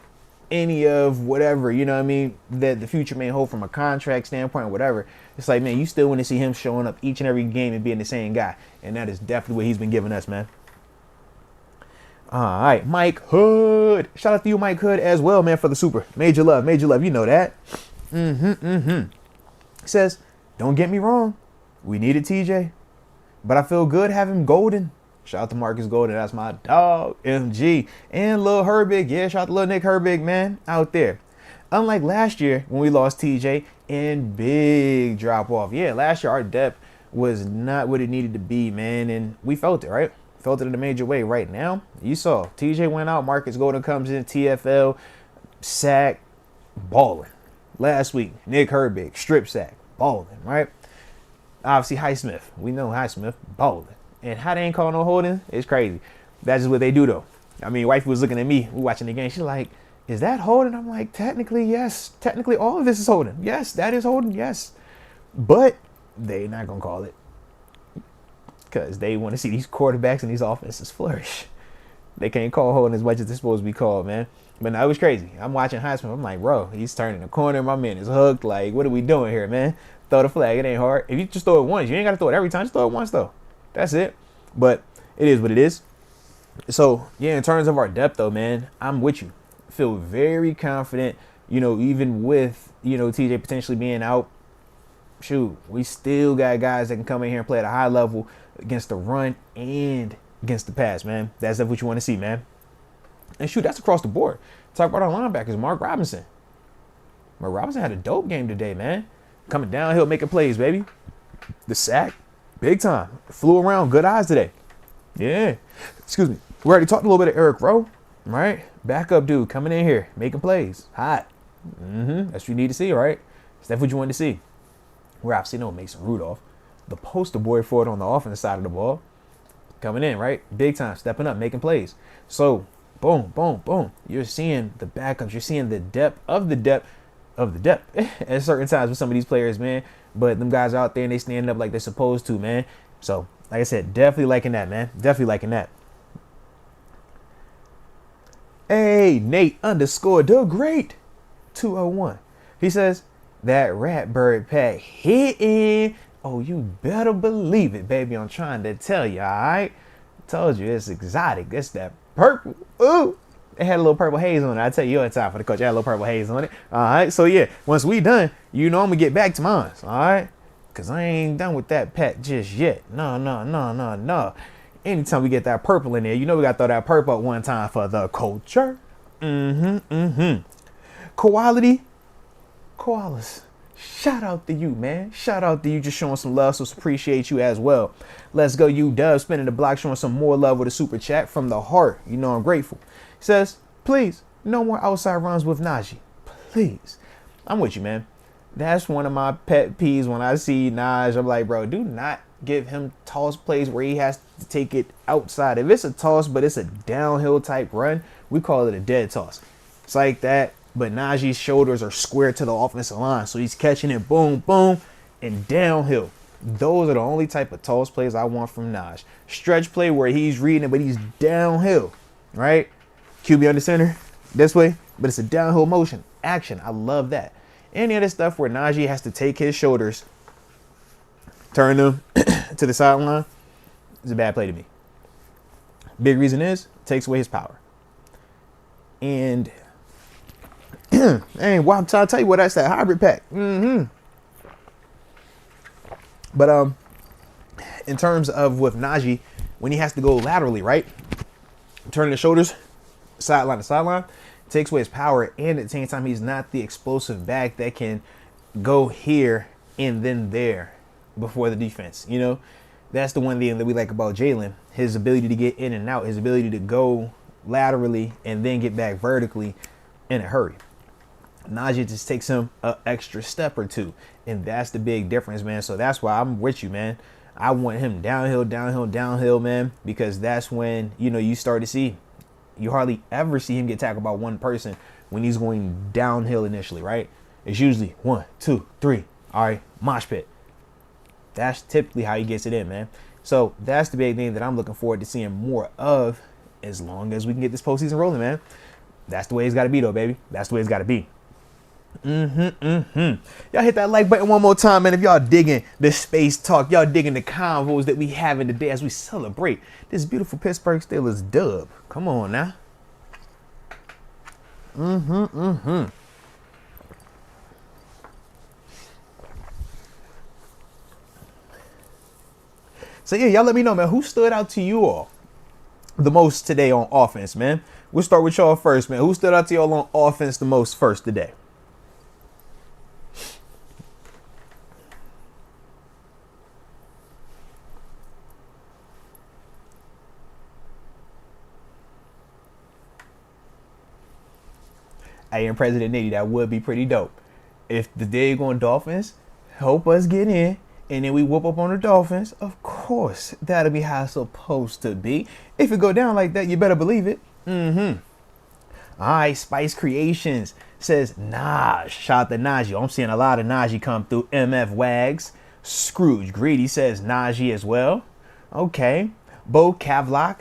any of whatever, you know what I mean, that the future may hold from a contract standpoint or whatever. It's like, man, you still want to see him showing up each and every game and being the same guy. And that is definitely what he's been giving us, man. All right, Mike Hood. Shout out to you, Mike Hood, as well, man, for the super. Major love. You know that. Says, don't get me wrong. We needed TJ. But I feel good having Golden. Shout out to Marcus Golden. That's my dog, MG. And Lil Herbig. Yeah, shout out to Lil Nick Herbig, man, out there. Unlike last year when we lost TJ and big drop off. Yeah, last year our depth was not what it needed to be, man. And we felt it, right? Felt it in a major way. Right now, you saw TJ went out. Marcus Golden comes in. TFL, sack, balling. Last week, Nick Herbig, strip sack, balling, right? Obviously, Highsmith. We know Highsmith, balling. And how they ain't calling no holding, it's crazy. That's just what they do, though. I mean, wifey was looking at me. We watching the game. She's like, is that holding? I'm like, technically, yes. Technically, all of this is holding. Yes, that is holding, yes. But they not going to call it. Because they want to see these quarterbacks and these offenses flourish. They can't call holding as much as they're supposed to be called, man. But no, it was crazy. I'm watching Highsmith. I'm like, bro, he's turning the corner. My man is hooked. Like, what are we doing here, man? Throw the flag. It ain't hard. If you just throw it once, you ain't got to throw it every time. Just throw it once, though. That's it. But it is what it is. So, yeah, in terms of our depth, though, man, I'm with you. Feel very confident, you know, even with, you know, TJ potentially being out. Shoot, we still got guys that can come in here and play at a high level against the run and against the pass, man. That's what you want to see, man. And shoot, that's across the board. Talk about our linebackers, Mark Robinson. Mark Robinson had a dope game today, man. Coming downhill, making plays, baby. The sack, big time. Flew around, good eyes today. Yeah. Excuse me. We already talked a little bit of Eric Rowe, right? Backup dude coming in here, making plays. Hot. That's what you need to see, right? That's what you want to see. We're obviously no Mason Rudolph, the poster boy for it on the offensive side of the ball. Coming in, right? Big time, stepping up, making plays. So, boom, boom, boom. You're seeing the backups. You're seeing the depth of the depth at certain times with some of these players, man. But them guys out there and they standing up like they're supposed to, man. So, like I said, definitely liking that, man. Definitely liking that. Hey, Nate _the great 201. He says, that Ratbird pack hitting. Oh, you better believe it, baby. I'm trying to tell you, all right? Told you, it's exotic. It's that purple. Ooh. It had a little purple haze on it. I tell you, your time for the coach. It had a little purple haze on it. All right. So, yeah, once we done, you know I'm going to get back to mine. All right. Because I ain't done with that pack just yet. No. Anytime we get that purple in there, you know we got to throw that purple up one time for the culture. Quality. Koalas. Shout out to you, man. Shout out to you, just showing some love, so appreciate you as well. Let's go, you Dub, spinning the block, showing some more love with a super chat from the heart. You know I'm grateful. He says, please, no more outside runs with Naji. Please. I'm with you, man. That's one of my pet peeves when I see Naj. I'm like, bro, do not give him toss plays where he has to take it outside. If it's a toss, but it's a downhill type run, we call it a dead toss. It's like that, but Najee's shoulders are square to the offensive line, so he's catching it, boom, boom, and downhill. Those are the only type of toss plays I want from Naj. Stretch play where he's reading it, but he's downhill, right? QB under center, this way, but it's a downhill motion. Action, I love that. Any other stuff where Naji has to take his shoulders, turn them to the sideline, is a bad play to me. Big reason is, it takes away his power. And, well, I'm trying to tell you what, that's that hybrid pack. But in terms of with Naji, when he has to go laterally, right? Turning the shoulders, sideline to sideline, takes away his power, and at the same time, he's not the explosive back that can go here and then there before the defense. You know, that's the one thing that we like about Jalen, his ability to get in and out, his ability to go laterally and then get back vertically in a hurry. Naji just takes him an extra step or two, and that's the big difference, man. So that's why I'm with you, man. I want him downhill, downhill, downhill, man, because that's when, you know, you start to see, you hardly ever see him get tackled by one person when he's going downhill initially, right? It's usually 1, 2, 3. All right, mosh pit. That's typically how he gets it in, man. So that's the big thing that I'm looking forward to seeing more of, as long as we can get this postseason rolling, man. That's the way it's got to be, though, baby. That's the way it's got to be. Y'all hit that like button one more time, man. If y'all digging the space talk, y'all digging the convos that we having today as we celebrate this beautiful Pittsburgh Steelers dub. Come on now. So yeah, y'all let me know, man, who stood out to you all the most today on offense, man. We'll start with y'all first, man. Who stood out to y'all on offense the most first today? Hey, and President Nitty, that would be pretty dope. If the Daggone Dolphins help us get in, and then we whoop up on the Dolphins, of course, that'll be how it's supposed to be. If it go down like that, you better believe it. All right, Spice Creations says Naj. Shout out to Naji. I'm seeing a lot of Naji come through. MF Wags. Scrooge Greedy says Naji as well. Okay. Bo Kavlock.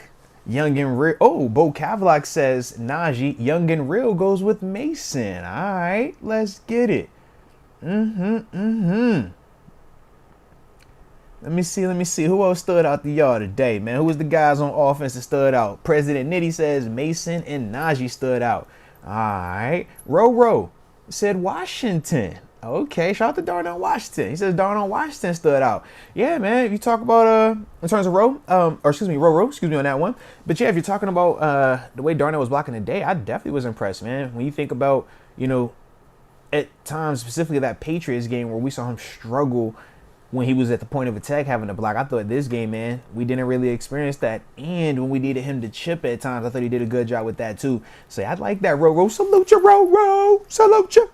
Young and Real. Oh, Bo Kavlock says Naji. Young and Real goes with Mason. All right, let's get it. Let me see. Who else stood out to y'all today, man? Who was the guys on offense that stood out? President Nitty says Mason and Naji stood out. All right. Ro said Washington. Okay, shout out to Darnell Washington. He says Darnell Washington stood out. Yeah, man. If you talk about in terms of Ro, excuse me on that one. But yeah, if you're talking about the way Darnell was blocking today, I definitely was impressed, man. When you think about, you know, at times specifically that Patriots game where we saw him struggle when he was at the point of attack having to block. I thought this game, man, we didn't really experience that. And when we needed him to chip at times, I thought he did a good job with that too. So I like that. Ro, salute you, Ro, salute you.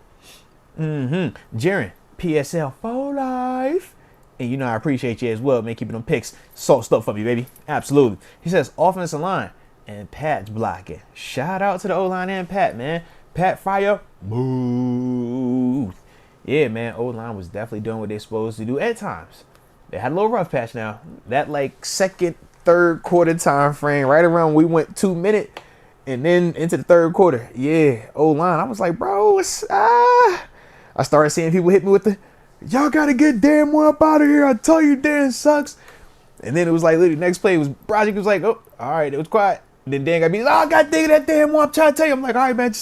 Jaren, PSL for life. And you know I appreciate you as well, man, keeping them picks salt stuff for me, baby. Absolutely. He says offensive line and Pat's blocking. Shout out to the O-line and Pat, man. Pat fire. Smooth. Yeah, man, O-line was definitely doing what they're supposed to do at times. They had a little rough patch now. That like second, third quarter time frame, right around we went 2 minutes and then into the third quarter. Yeah, O-line. I was like, bro, I started seeing people hit me with the, y'all got to get Dan Moore up out of here. I tell you, Dan sucks. And then it was like, literally, the next play was, Project was like, oh, all right, it was quiet. And then Dan got beat. Oh, God dang it, that Dan Moore. I'm trying to tell you. I'm like, all right, man,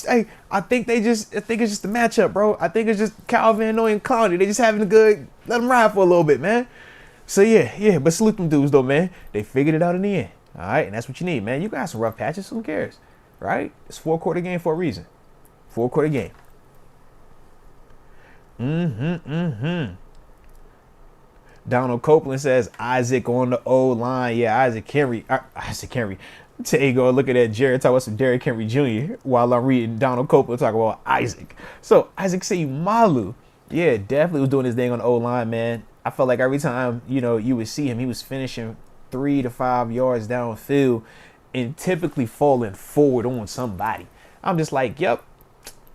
I think it's just the matchup, bro. I think it's just Calvin Noy and Clowney. They just having a good, let them ride for a little bit, man. So, yeah, but salute them dudes, though, man. They figured it out in the end. All right, and that's what you need, man. You got some rough patches. Who cares, right? It's 4-quarter game for a reason. 4-quarter game. Donald Copeland says Isaac on the O line. Yeah, Isaac Henry. Isaac Henry. Today go look at that Jared talk about some Derrick Henry Jr. while I'm reading Donald Copeland talk about Isaac. So Isaac Malu. Yeah, definitely was doing his thing on the O line, man. I felt like every time, you would see him, he was finishing 3 to 5 yards downfield and typically falling forward on somebody. I'm just like, yep,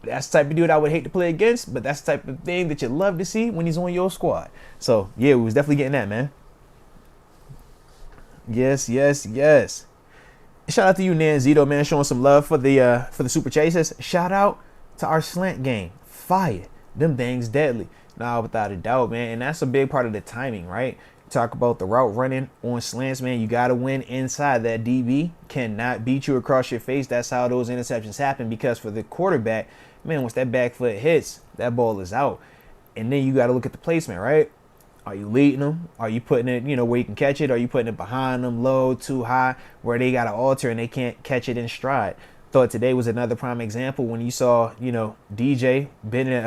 that's the type of dude I would hate to play against, but that's the type of thing that you love to see when he's on your squad. So, yeah, we was definitely getting that, man. Yes. Shout out to you, Nanzito, man, showing some love for the super chases. Shout out to our slant game. Fire. Them things deadly. Nah, without a doubt, man. And that's a big part of the timing, right? Talk about the route running on slants, man. You got to win inside. That DB cannot beat you across your face. That's how those interceptions happen, because for the quarterback, man, once that back foot hits, that ball is out. And then you got to look at the placement, right? Are you leading them? Are you putting it, where you can catch it? Are you putting it behind them, low, too high, where they got to alter and they can't catch it in stride? Thought today was another prime example when you saw, DJ bending,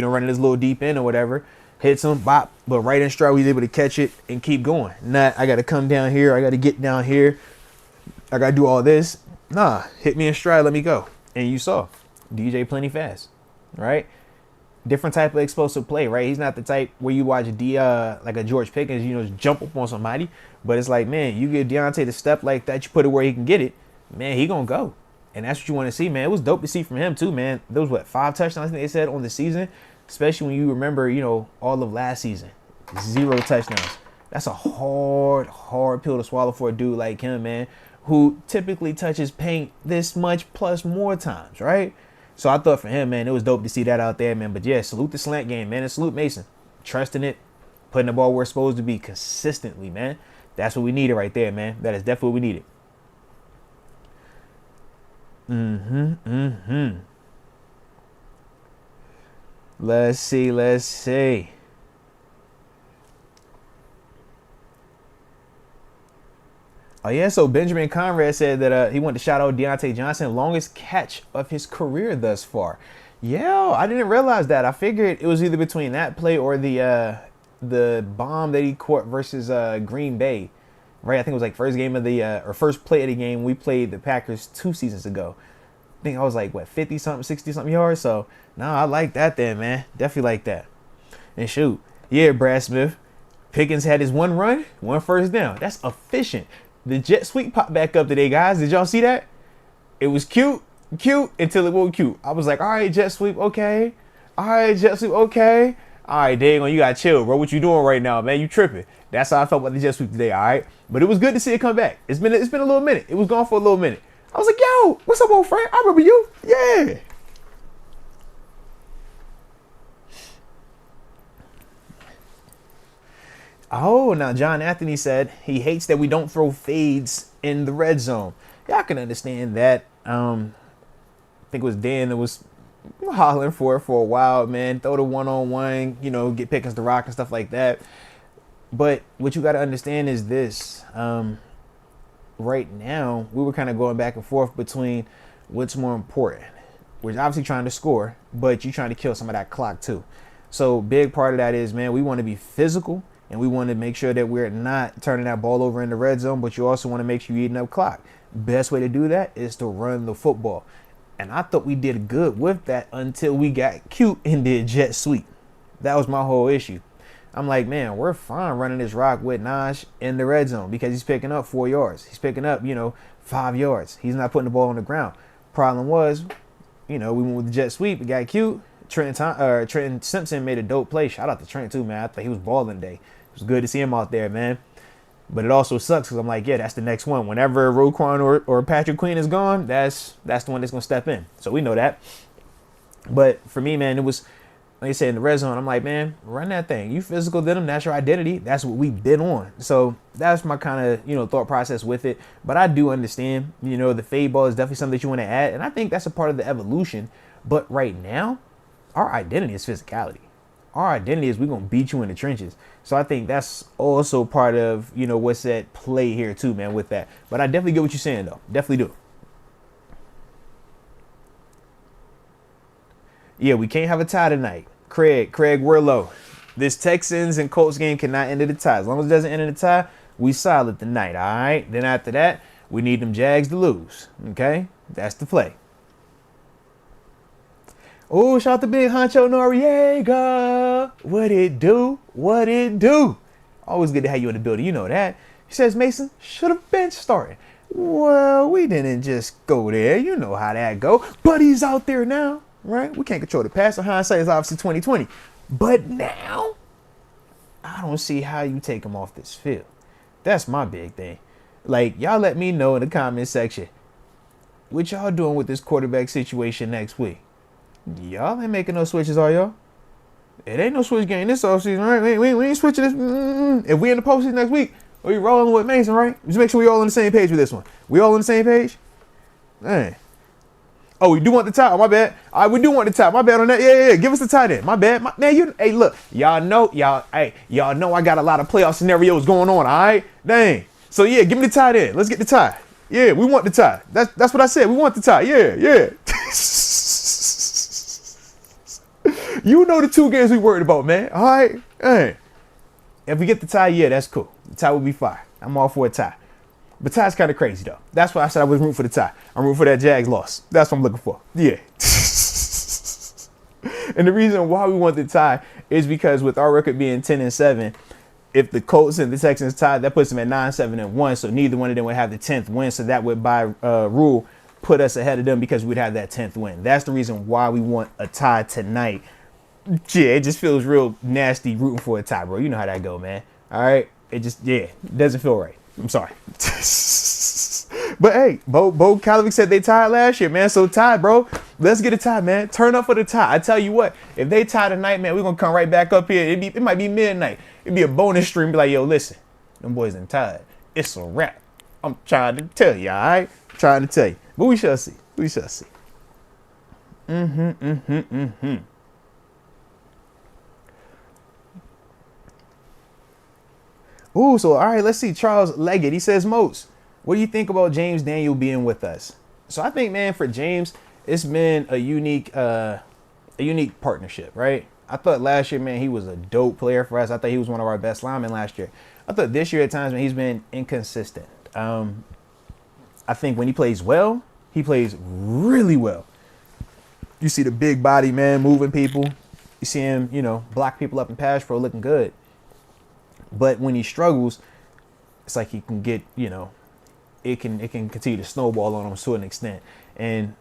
running this little deep end or whatever, hits him, bop, but right in stride, we was able to catch it and keep going. Not, I got to come down here, I got to get down here, I got to do all this. Nah, hit me in stride, let me go. And you saw DJ plenty fast, right? Different type of explosive play, right? He's not the type where you watch like a George Pickens, jump up on somebody. But it's like, man, you give Deontay the step like that, you put it where he can get it, man, he gonna go. And that's what you want to see, man. It was dope to see from him too, man. There was 5 touchdowns, I think they said, on the season. Especially when you remember, all of last season. 0 touchdowns. That's a hard pill to swallow for a dude like him, man, who typically touches paint this much plus more times, right? So I thought for him, man, it was dope to see that out there, man. But yeah, salute the slant game, man, and salute Mason. Trusting it, putting the ball where it's supposed to be consistently, man. That's what we needed right there, man. That is definitely what we needed. Let's see. Oh, yeah, so Benjamin Conrad said that he wanted to shout out Deontay Johnson, longest catch of his career thus far. Yeah, I didn't realize that. I figured it was either between that play or the bomb that he caught versus Green Bay, right? I think it was like first play of the game. We played the Packers 2 seasons ago. I think I was like, 50-something, 60-something yards? So, I like that then, man. Definitely like that. And shoot, yeah, Brad Smith, Pickens had his 1 run, 1 first down. That's efficient. The jet sweep popped back up today, guys. Did y'all see that? It was cute until it wasn't cute. I was like, all right, jet sweep, okay. All right, jet sweep, okay. All right, Dagon, you got to chill, bro. What you doing right now, man? You tripping. That's how I felt about the jet sweep today, all right? But it was good to see it come back. It's been a little minute. It was gone for a little minute. I was like, yo, what's up, old friend? I remember you. Yeah. Oh, now John Anthony said he hates that we don't throw fades in the red zone. Yeah, I can understand that. I think it was Dan that was hollering for it for a while, man. Throw the one-on-one, get Pickens the rock and stuff like that. But what you got to understand is this. Right now, we were kind of going back and forth between what's more important. We're obviously trying to score, but you're trying to kill some of that clock too. So big part of that is, man, we want to be physical and we want to make sure that we're not turning that ball over in the red zone, but you also want to make sure you're eating up clock. Best way to do that is to run the football. And I thought we did good with that until we got cute and did jet sweep. That was my whole issue. I'm like, man, we're fine running this rock with Naj in the red zone because he's picking up 4 yards. He's picking up, 5 yards. He's not putting the ball on the ground. Problem was, we went with the jet sweep. It got cute. Trenton Simpson made a dope play. Shout out to Trent too, man. I thought he was balling today. It was good to see him out there, man. But it also sucks because I'm like, yeah, that's the next one. Whenever Roquan or Patrick Queen is gone, that's the one that's going to step in. So we know that. But for me, man, it was, like I said, in the red zone, I'm like, man, run that thing. You physical than them. That's your identity. That's what we've been on. So that's my kind of, thought process with it. But I do understand, the fade ball is definitely something that you want to add. And I think that's a part of the evolution. But right now, our identity is physicality. Our identity is we're going to beat you in the trenches. So I think that's also part of, what's at play here too, man, with that. But I definitely get what you're saying, though. Definitely do. Yeah, we can't have a tie tonight. Craig Werlow. This Texans and Colts game cannot end in a tie. As long as it doesn't end in a tie, we solid tonight, all right? Then after that, we need them Jags to lose, okay? That's the play. Oh, shout out to Big Honcho Noriega. What it do? What it do? Always good to have you in the building. You know that. He says, Mason, should have been starting. Well, we didn't just go there. You know how that go. But he's out there now, right? We can't control the past. So hindsight is obviously 2020. But now, I don't see how you take him off this field. That's my big thing. Like, y'all let me know in the comment section what y'all doing with this quarterback situation next week. Y'all ain't making no switches, are y'all? It ain't no switch game this offseason, right? We ain't switching this. If we in the postseason next week, we rolling with Mason, right? Just make sure we all on the same page with this one. We all on the same page? Man. Oh, we do want the tie. Oh, my bad. All right, we do want the tie. My bad on that. Yeah. Give us the tie then. My bad. Hey, look. Y'all know I got a lot of playoff scenarios going on, all right? Dang. So, yeah, give me the tie then. Let's get the tie. Yeah, we want the tie. That's what I said. We want the tie. Yeah. You know the two games we worried about, man. All right? Hey. If we get the tie, yeah, that's cool. The tie will be fire. I'm all for a tie. But tie's kind of crazy, though. That's why I said I was rooting for the tie. I'm rooting for that Jags loss. That's what I'm looking for. Yeah. And the reason why we want the tie is because with our record being 10-7, if the Colts and the Texans tie, that puts them at 9-7-1. So neither one of them would have the 10th win. So that would, by rule, put us ahead of them because we'd have that 10th win. That's the reason why we want a tie tonight. Yeah, it just feels real nasty rooting for a tie, bro. You know how that go, man. All right? It doesn't feel right. I'm sorry. But hey, Bo Calovic said they tied last year, man. So tie, bro. Let's get a tie, man. Turn up for the tie. I tell you what, if they tie tonight, man, we're going to come right back up here. It might be midnight. It'd be a bonus stream. Be like, yo, listen, them boys ain't tied. It's a wrap. I'm trying to tell you, all right? I'm trying to tell you. But we shall see. We shall see. Ooh, so all right, let's see. Charles Leggett, he says, Moats, what do you think about James Daniel being with us? So I think, man, for James, it's been a unique partnership, right? I thought last year, man, he was a dope player for us. I thought he was one of our best linemen last year. I thought this year at times, man, he's been inconsistent. I think when he plays well, he plays really well. You see the big body, man, moving people. You see him, block people up in pass pro, looking good. But when he struggles, it's like he can get, it can continue to snowball on him to an extent. And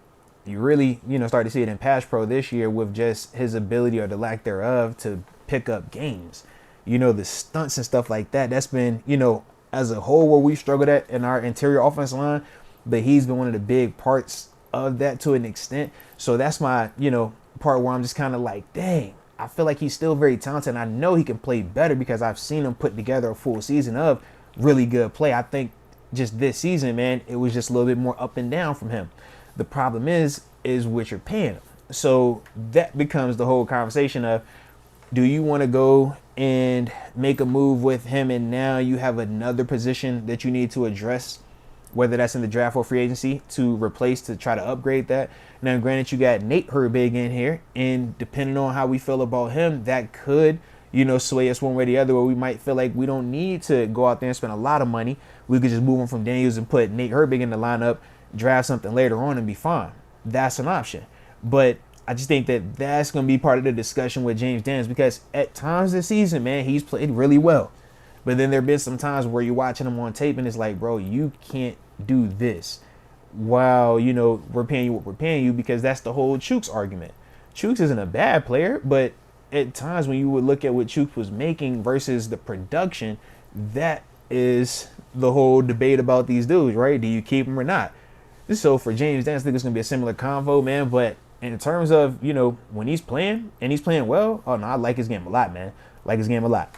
you really, start to see it in pass pro this year with just his ability or the lack thereof to pick up games. The stunts and stuff like that. That's been, as a whole where we struggled at in our interior offensive line. But he's been one of the big parts of that to an extent. So that's my, part where I'm just kind of like, dang. I feel like he's still very talented. And I know he can play better because I've seen him put together a full season of really good play. I think just this season, man, it was just a little bit more up and down from him. The problem is what you're paying him. So that becomes the whole conversation of, do you want to go and make a move with him and now you have another position that you need to address, whether that's in the draft or free agency, to replace, to try to upgrade that. Now, granted, you got Nate Herbig in here, and depending on how we feel about him, that could, sway us one way or the other, where we might feel like we don't need to go out there and spend a lot of money. We could just move him from Daniels and put Nate Herbig in the lineup, draft something later on, and be fine. That's an option. But I just think that that's going to be part of the discussion with James Daniels, because at times this season, man, he's played really well. But then there have been some times where you're watching him on tape, and it's like, bro, you can't do this. While, we're paying you what we're paying you, because that's the whole Chooks argument. Chooks isn't a bad player, but at times when you would look at what Chooks was making versus the production, that is the whole debate about these dudes, right? Do you keep them or not? So for James Daniels, I think it's going to be a similar convo, man. But in terms of, when he's playing and he's playing well, oh no, I like his game a lot, man. I like his game a lot.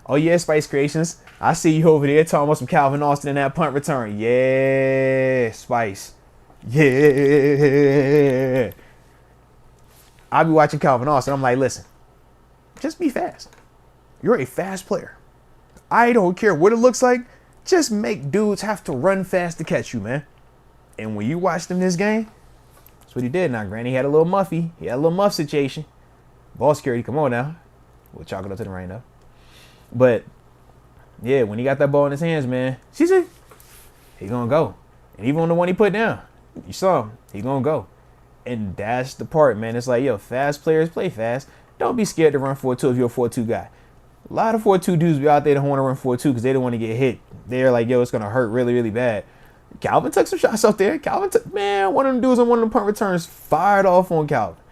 Oh, yeah, Spice Creations. I see you over there talking about some Calvin Austin in that punt return. Yeah, Spice. Yeah. I'll be watching Calvin Austin. I'm like, listen, just be fast. You're a fast player. I don't care what it looks like. just make dudes have to run fast to catch you, man. And when you watched him this game, that's what he did. Now, granted, he had a little muffy. He had a little muff situation. Ball security, come on now. We'll chalk it up to the rain, though. But, yeah, when he got that ball in his hands, man, he going to go. And even on the one he put down, you saw him. He going to go. And that's the part, man. It's like, yo, fast players play fast. Don't be scared to run 4-2 if you're a 4-2 guy. A lot of 4-2 dudes be out there that want to run 4-2 because they don't want to get hit. They're like, yo, it's going to hurt really, really bad. Calvin took some shots out there. Man, one of them dudes on one of the punt returns fired off on Calvin.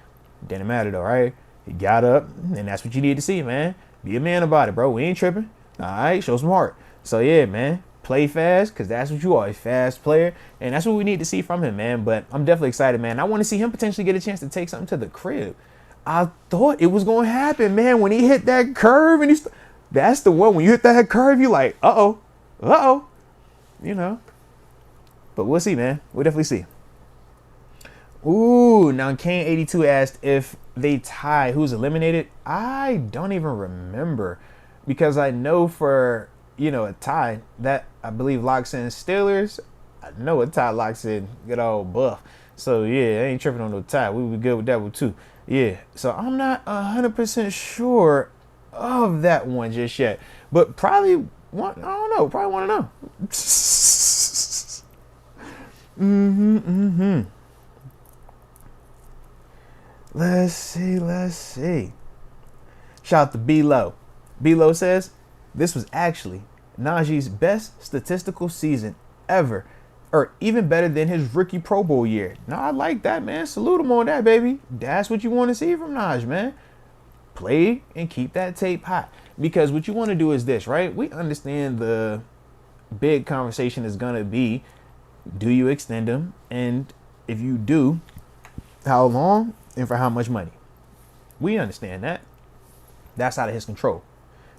Didn't matter, though, right? He got up, and that's what you need to see, man. Be a man about it, bro. We ain't tripping. All right? Show some heart. So, yeah, man. Play fast because that's what you are, a fast player. And that's what we need to see from him, man. But I'm definitely excited, man. I want to see him potentially get a chance to take something to the crib. I thought it was going to happen, man. When he hit that curve, and that's the one. When you hit that curve, you like, uh-oh. You know. But we'll see, man. We'll definitely see. Ooh, now Kane82 asked if they tie, who's eliminated? I don't even remember because I know for, a tie that I believe locks in Steelers. I know a tie locks in good old Buff. So, yeah, I ain't tripping on no tie. We would be good with that one, too. Yeah, so I'm not 100% sure of that one just yet. But probably want, I don't know, probably want to know. Let's see. Shout out to B-Lo. B-Lo says, this was actually Naji's best statistical season ever. Or even better than his rookie Pro Bowl year. Now, I like that, man. Salute him on that, baby. That's what you want to see from Naj, man. Play and keep that tape hot. Because what you want to do is this, right? We understand the big conversation is going to be, do you extend him? And if you do, how long and for how much money? We understand that. That's out of his control.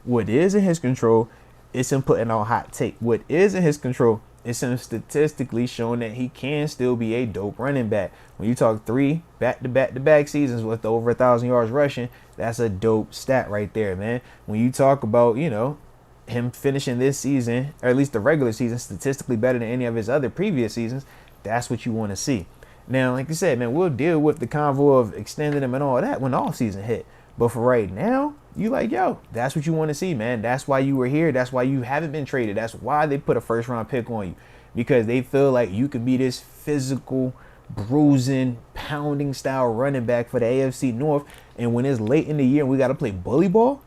What is in his control is him putting on hot tape. What is in his control is him statistically showing that he can still be a dope running back. When you talk 3 back-to-back seasons with over 1,000 yards rushing, that's a dope stat right there, man. When you talk about, him finishing this season, or at least the regular season, statistically better than any of his other previous seasons, that's what you want to see. Now, like you said, man, we'll deal with the convo of extending him and all that when the offseason hit. But for right now, you like, yo, that's what you want to see, man. That's why you were here. That's why you haven't been traded. That's why they put a first-round pick on you. Because they feel like you can be this physical, bruising, pounding style running back for the AFC North. And when it's late in the year and we got to play bully ball,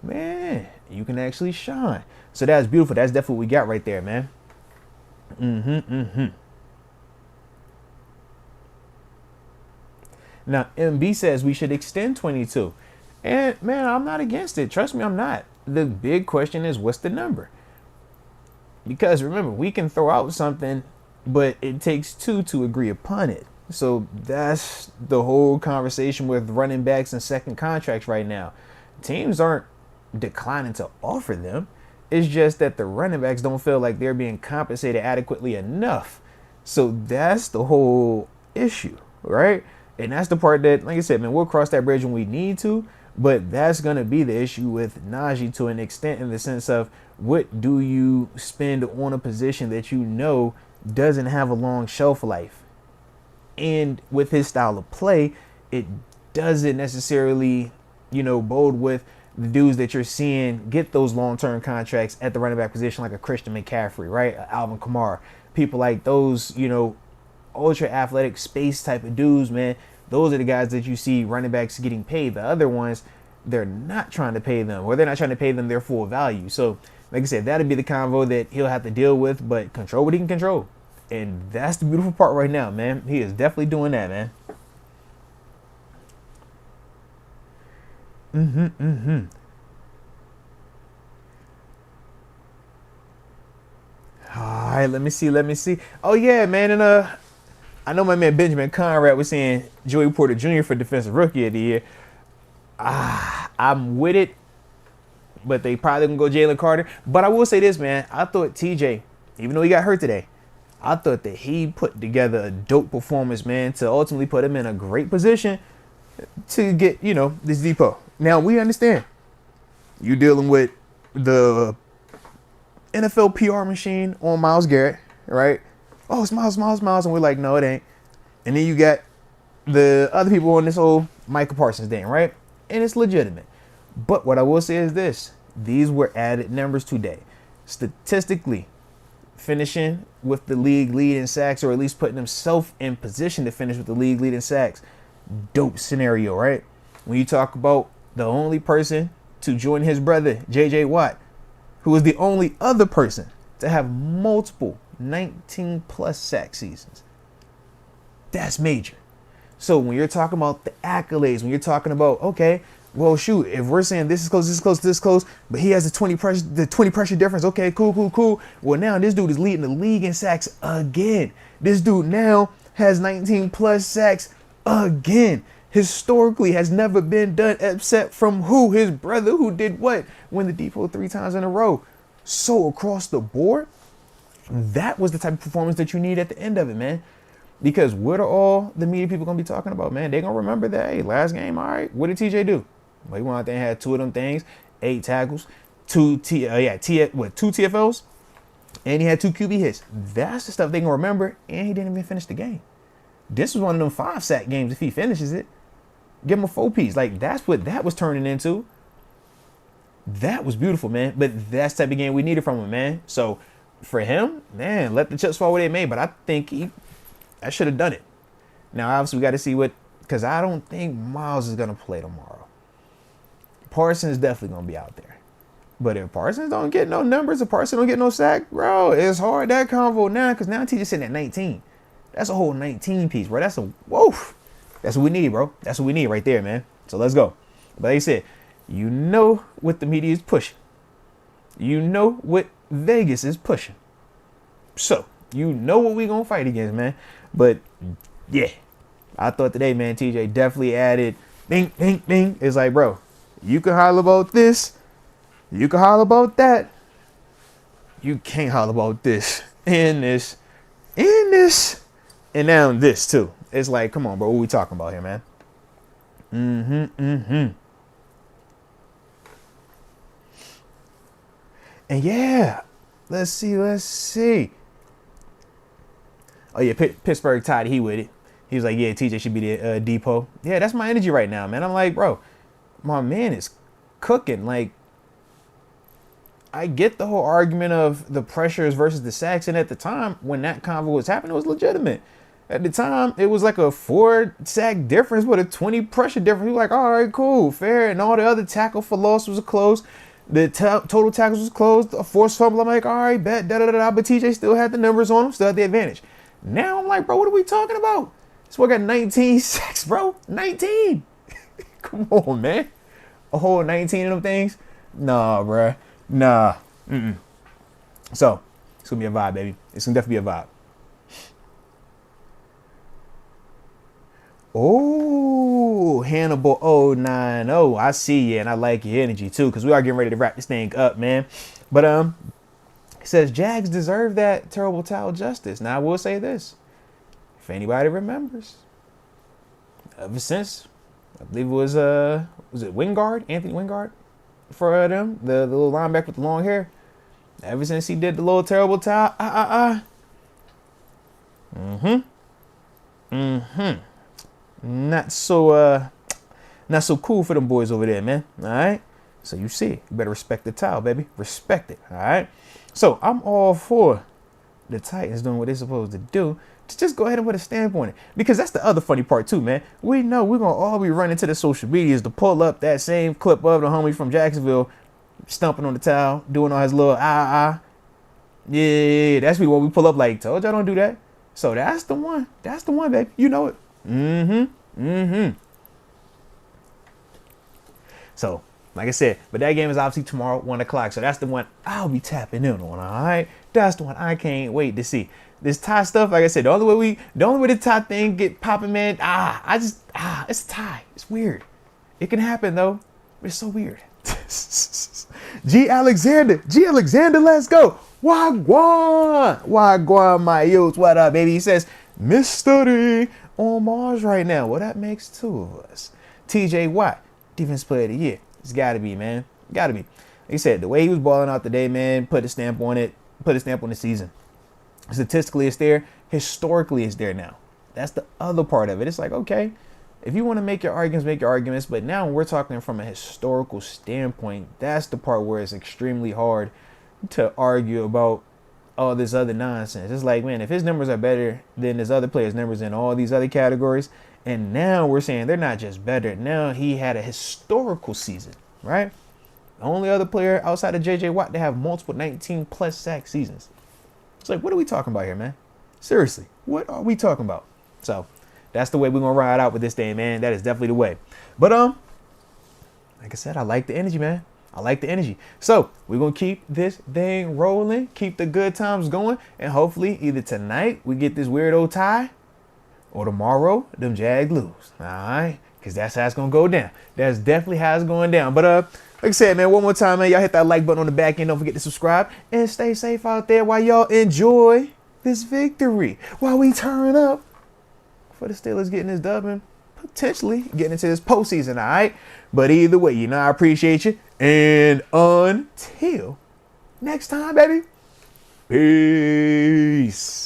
man, you can actually shine. So that's beautiful. That's definitely what we got right there, man. Now, MB says we should extend 22. And, man, I'm not against it. Trust me, I'm not. The big question is, what's the number? Because, remember, we can throw out something, but it takes 2 to agree upon it. So that's the whole conversation with running backs and second contracts right now. Teams aren't declining to offer them. It's just that the running backs don't feel like they're being compensated adequately enough. So that's the whole issue, right? And that's the part that, like I said, man, we'll cross that bridge when we need to. But that's going to be the issue with Naji to an extent, in the sense of what do you spend on a position that you know doesn't have a long shelf life. And with his style of play, it doesn't necessarily, bode with the dudes that you're seeing get those long-term contracts at the running back position, like a Christian McCaffrey, right? Alvin Kamara, people like those, ultra athletic space type of dudes, man. Those are the guys that you see running backs getting paid. The other ones, they're not trying to pay them, or they're not trying to pay them their full value. So, like I said, that'll be the convo that he'll have to deal with, but control what he can control. And that's the beautiful part right now, man. He is definitely doing that, man. All right, let me see. Oh, yeah, man, and I know my man Benjamin Conrad was saying Joey Porter Jr. for Defensive Rookie of the Year. I'm with it, but they probably gonna go Jalen Carter. But I will say this, man. I thought TJ, even though he got hurt today, I thought that he put together a dope performance, man, to ultimately put him in a great position to get, this depot. Now, we understand you dealing with the NFL PR machine on Myles Garrett, right? Oh, it's Myles, Myles, Myles. And we're like, no, it ain't. And then you got the other people on this whole Micah Parsons thing, right? And it's legitimate. But what I will say is this. These were added numbers today. Statistically, finishing with the league lead in sacks, or at least putting himself in position to finish with the league lead in sacks. Dope scenario, right? When you talk about the only person to join his brother, J.J. Watt, who was the only other person to have multiple 19-plus sack seasons. That's major. So when you're talking about the accolades, when you're talking about, okay, well, shoot, if we're saying this is close, this is close, this is close, but he has the 20 pressure difference. Okay, cool. Well, now this dude is leading the league in sacks again. This dude now has 19-plus sacks again. Historically has never been done except from who? His brother, who did what? Win the DPOY 3 times in a row. So across the board, that was the type of performance that you need at the end of it, man. Because what are all the media people going to be talking about, man? They're going to remember that, hey, last game, all right, what did TJ do? Well, he went out there and had 2 of them things, 8 tackles, 2 TFLs, and he had 2 QB hits. That's the stuff they're going to remember, and he didn't even finish the game. This was one of them 5-sack games if he finishes it. Give him a 4-piece. Like, that's what that was turning into. That was beautiful, man. But that's the type of game we needed from him, man. So, for him, man, let the chips fall where they may. But I think I should have done it. Now, obviously, we got to see because I don't think Myles is going to play tomorrow. Parsons is definitely going to be out there. But if Parsons don't get no numbers, if Parsons don't get no sack, bro, it's hard that convo now, because now TJ's sitting at 19. That's a whole 19 piece, bro. That's what we need, bro. That's what we need right there, man. So let's go. But like I said, you know what the media is pushing. You know what Vegas is pushing. So you know what we gonna fight against, man. But yeah, I thought today, man, TJ definitely added ding, ding, ding. It's like, bro, you can holler about this. You can holler about that. You can't holler about this and this and this. And now this too. It's like, come on, bro. What we talking about here, man? And yeah, let's see. Oh yeah, Pittsburgh tied he with it. He was like, yeah, TJ should be the depot. Yeah, that's my energy right now, man. I'm like, bro, my man is cooking. Like, I get the whole argument of the pressures versus the sacks, and at the time when that convo was happening, it was legitimate. At the time, it was like a 4-sack difference with a 20 pressure difference. He was like, all right, cool, fair. And all the other tackle for loss was closed. The total tackles was closed. A forced fumble, I'm like, all right, bet, da-da-da-da. But TJ still had the numbers on him, still had the advantage. Now I'm like, bro, what are we talking about? This boy got 19 sacks, bro. 19. Come on, man. A whole 19 of them things? Nah, bro. Nah. So, it's going to be a vibe, baby. It's going to definitely be a vibe. Oh, Hannibal 090. I see you, and I like your energy too, because we are getting ready to wrap this thing up, man. But it says Jags deserve that terrible towel justice. Now I will say this: if anybody remembers, ever since I believe it was it Wingard, Anthony Wingard, for them, the little linebacker with the long hair. Ever since he did the little terrible towel, not so cool for them boys over there, man. All right. So you see, you better respect the towel, baby. Respect it. All right. So I'm all for the Titans doing what they're supposed to do. Just go ahead and put a stamp on it, because that's the other funny part too, man. We know we're gonna all be running to the social medias to pull up that same clip of the homie from Jacksonville stumping on the towel, doing all his little Yeah, that's what we pull up like. Told y'all don't do that. So that's the one. That's the one, baby. You know it. So, like I said, but that game is obviously tomorrow, 1 o'clock. So that's the one I'll be tapping in on, all right? That's the one I can't wait to see. This tie stuff, like I said, the only way the tie thing get popping, man, it's a tie. It's weird. It can happen, though, but it's so weird. G. Alexander, let's go. Wagwan, my youths, what up, baby? He says, Mystery on Mars right now. Well, that makes 2 of us. TJ Watt, Defense Player of the Year. It's got to be, man. Got to be. he said the way he was balling out today, man, put a stamp on it, put a stamp on the season. Statistically, it's there. Historically, it's there now. That's the other part of it. It's like, okay, if you want to make your arguments, make your arguments. But now we're talking from a historical standpoint. That's the part where it's extremely hard to argue about all this other nonsense. It's like, man, if his numbers are better than his other players' numbers in all these other categories, and now we're saying they're not just better. Now he had a historical season, right? The only other player outside of J.J. Watt to have multiple 19-plus sack seasons. It's like, what are we talking about here, man? Seriously, what are we talking about? So that's the way we're going to ride out with this thing, man. That is definitely the way. But, like I said, I like the energy, man. I like the energy. So we're going to keep this thing rolling, keep the good times going, and hopefully either tonight we get this weirdo tie or tomorrow them Jags lose. All right? Because that's how it's going to go down. That's definitely how it's going down. But, like I said, man, one more time, man, y'all hit that like button on the back end. Don't forget to subscribe and stay safe out there while y'all enjoy this victory. While we turn up for the Steelers getting this dub and potentially getting into this postseason, all right? But either way, you know, I appreciate you. And until next time, baby, peace.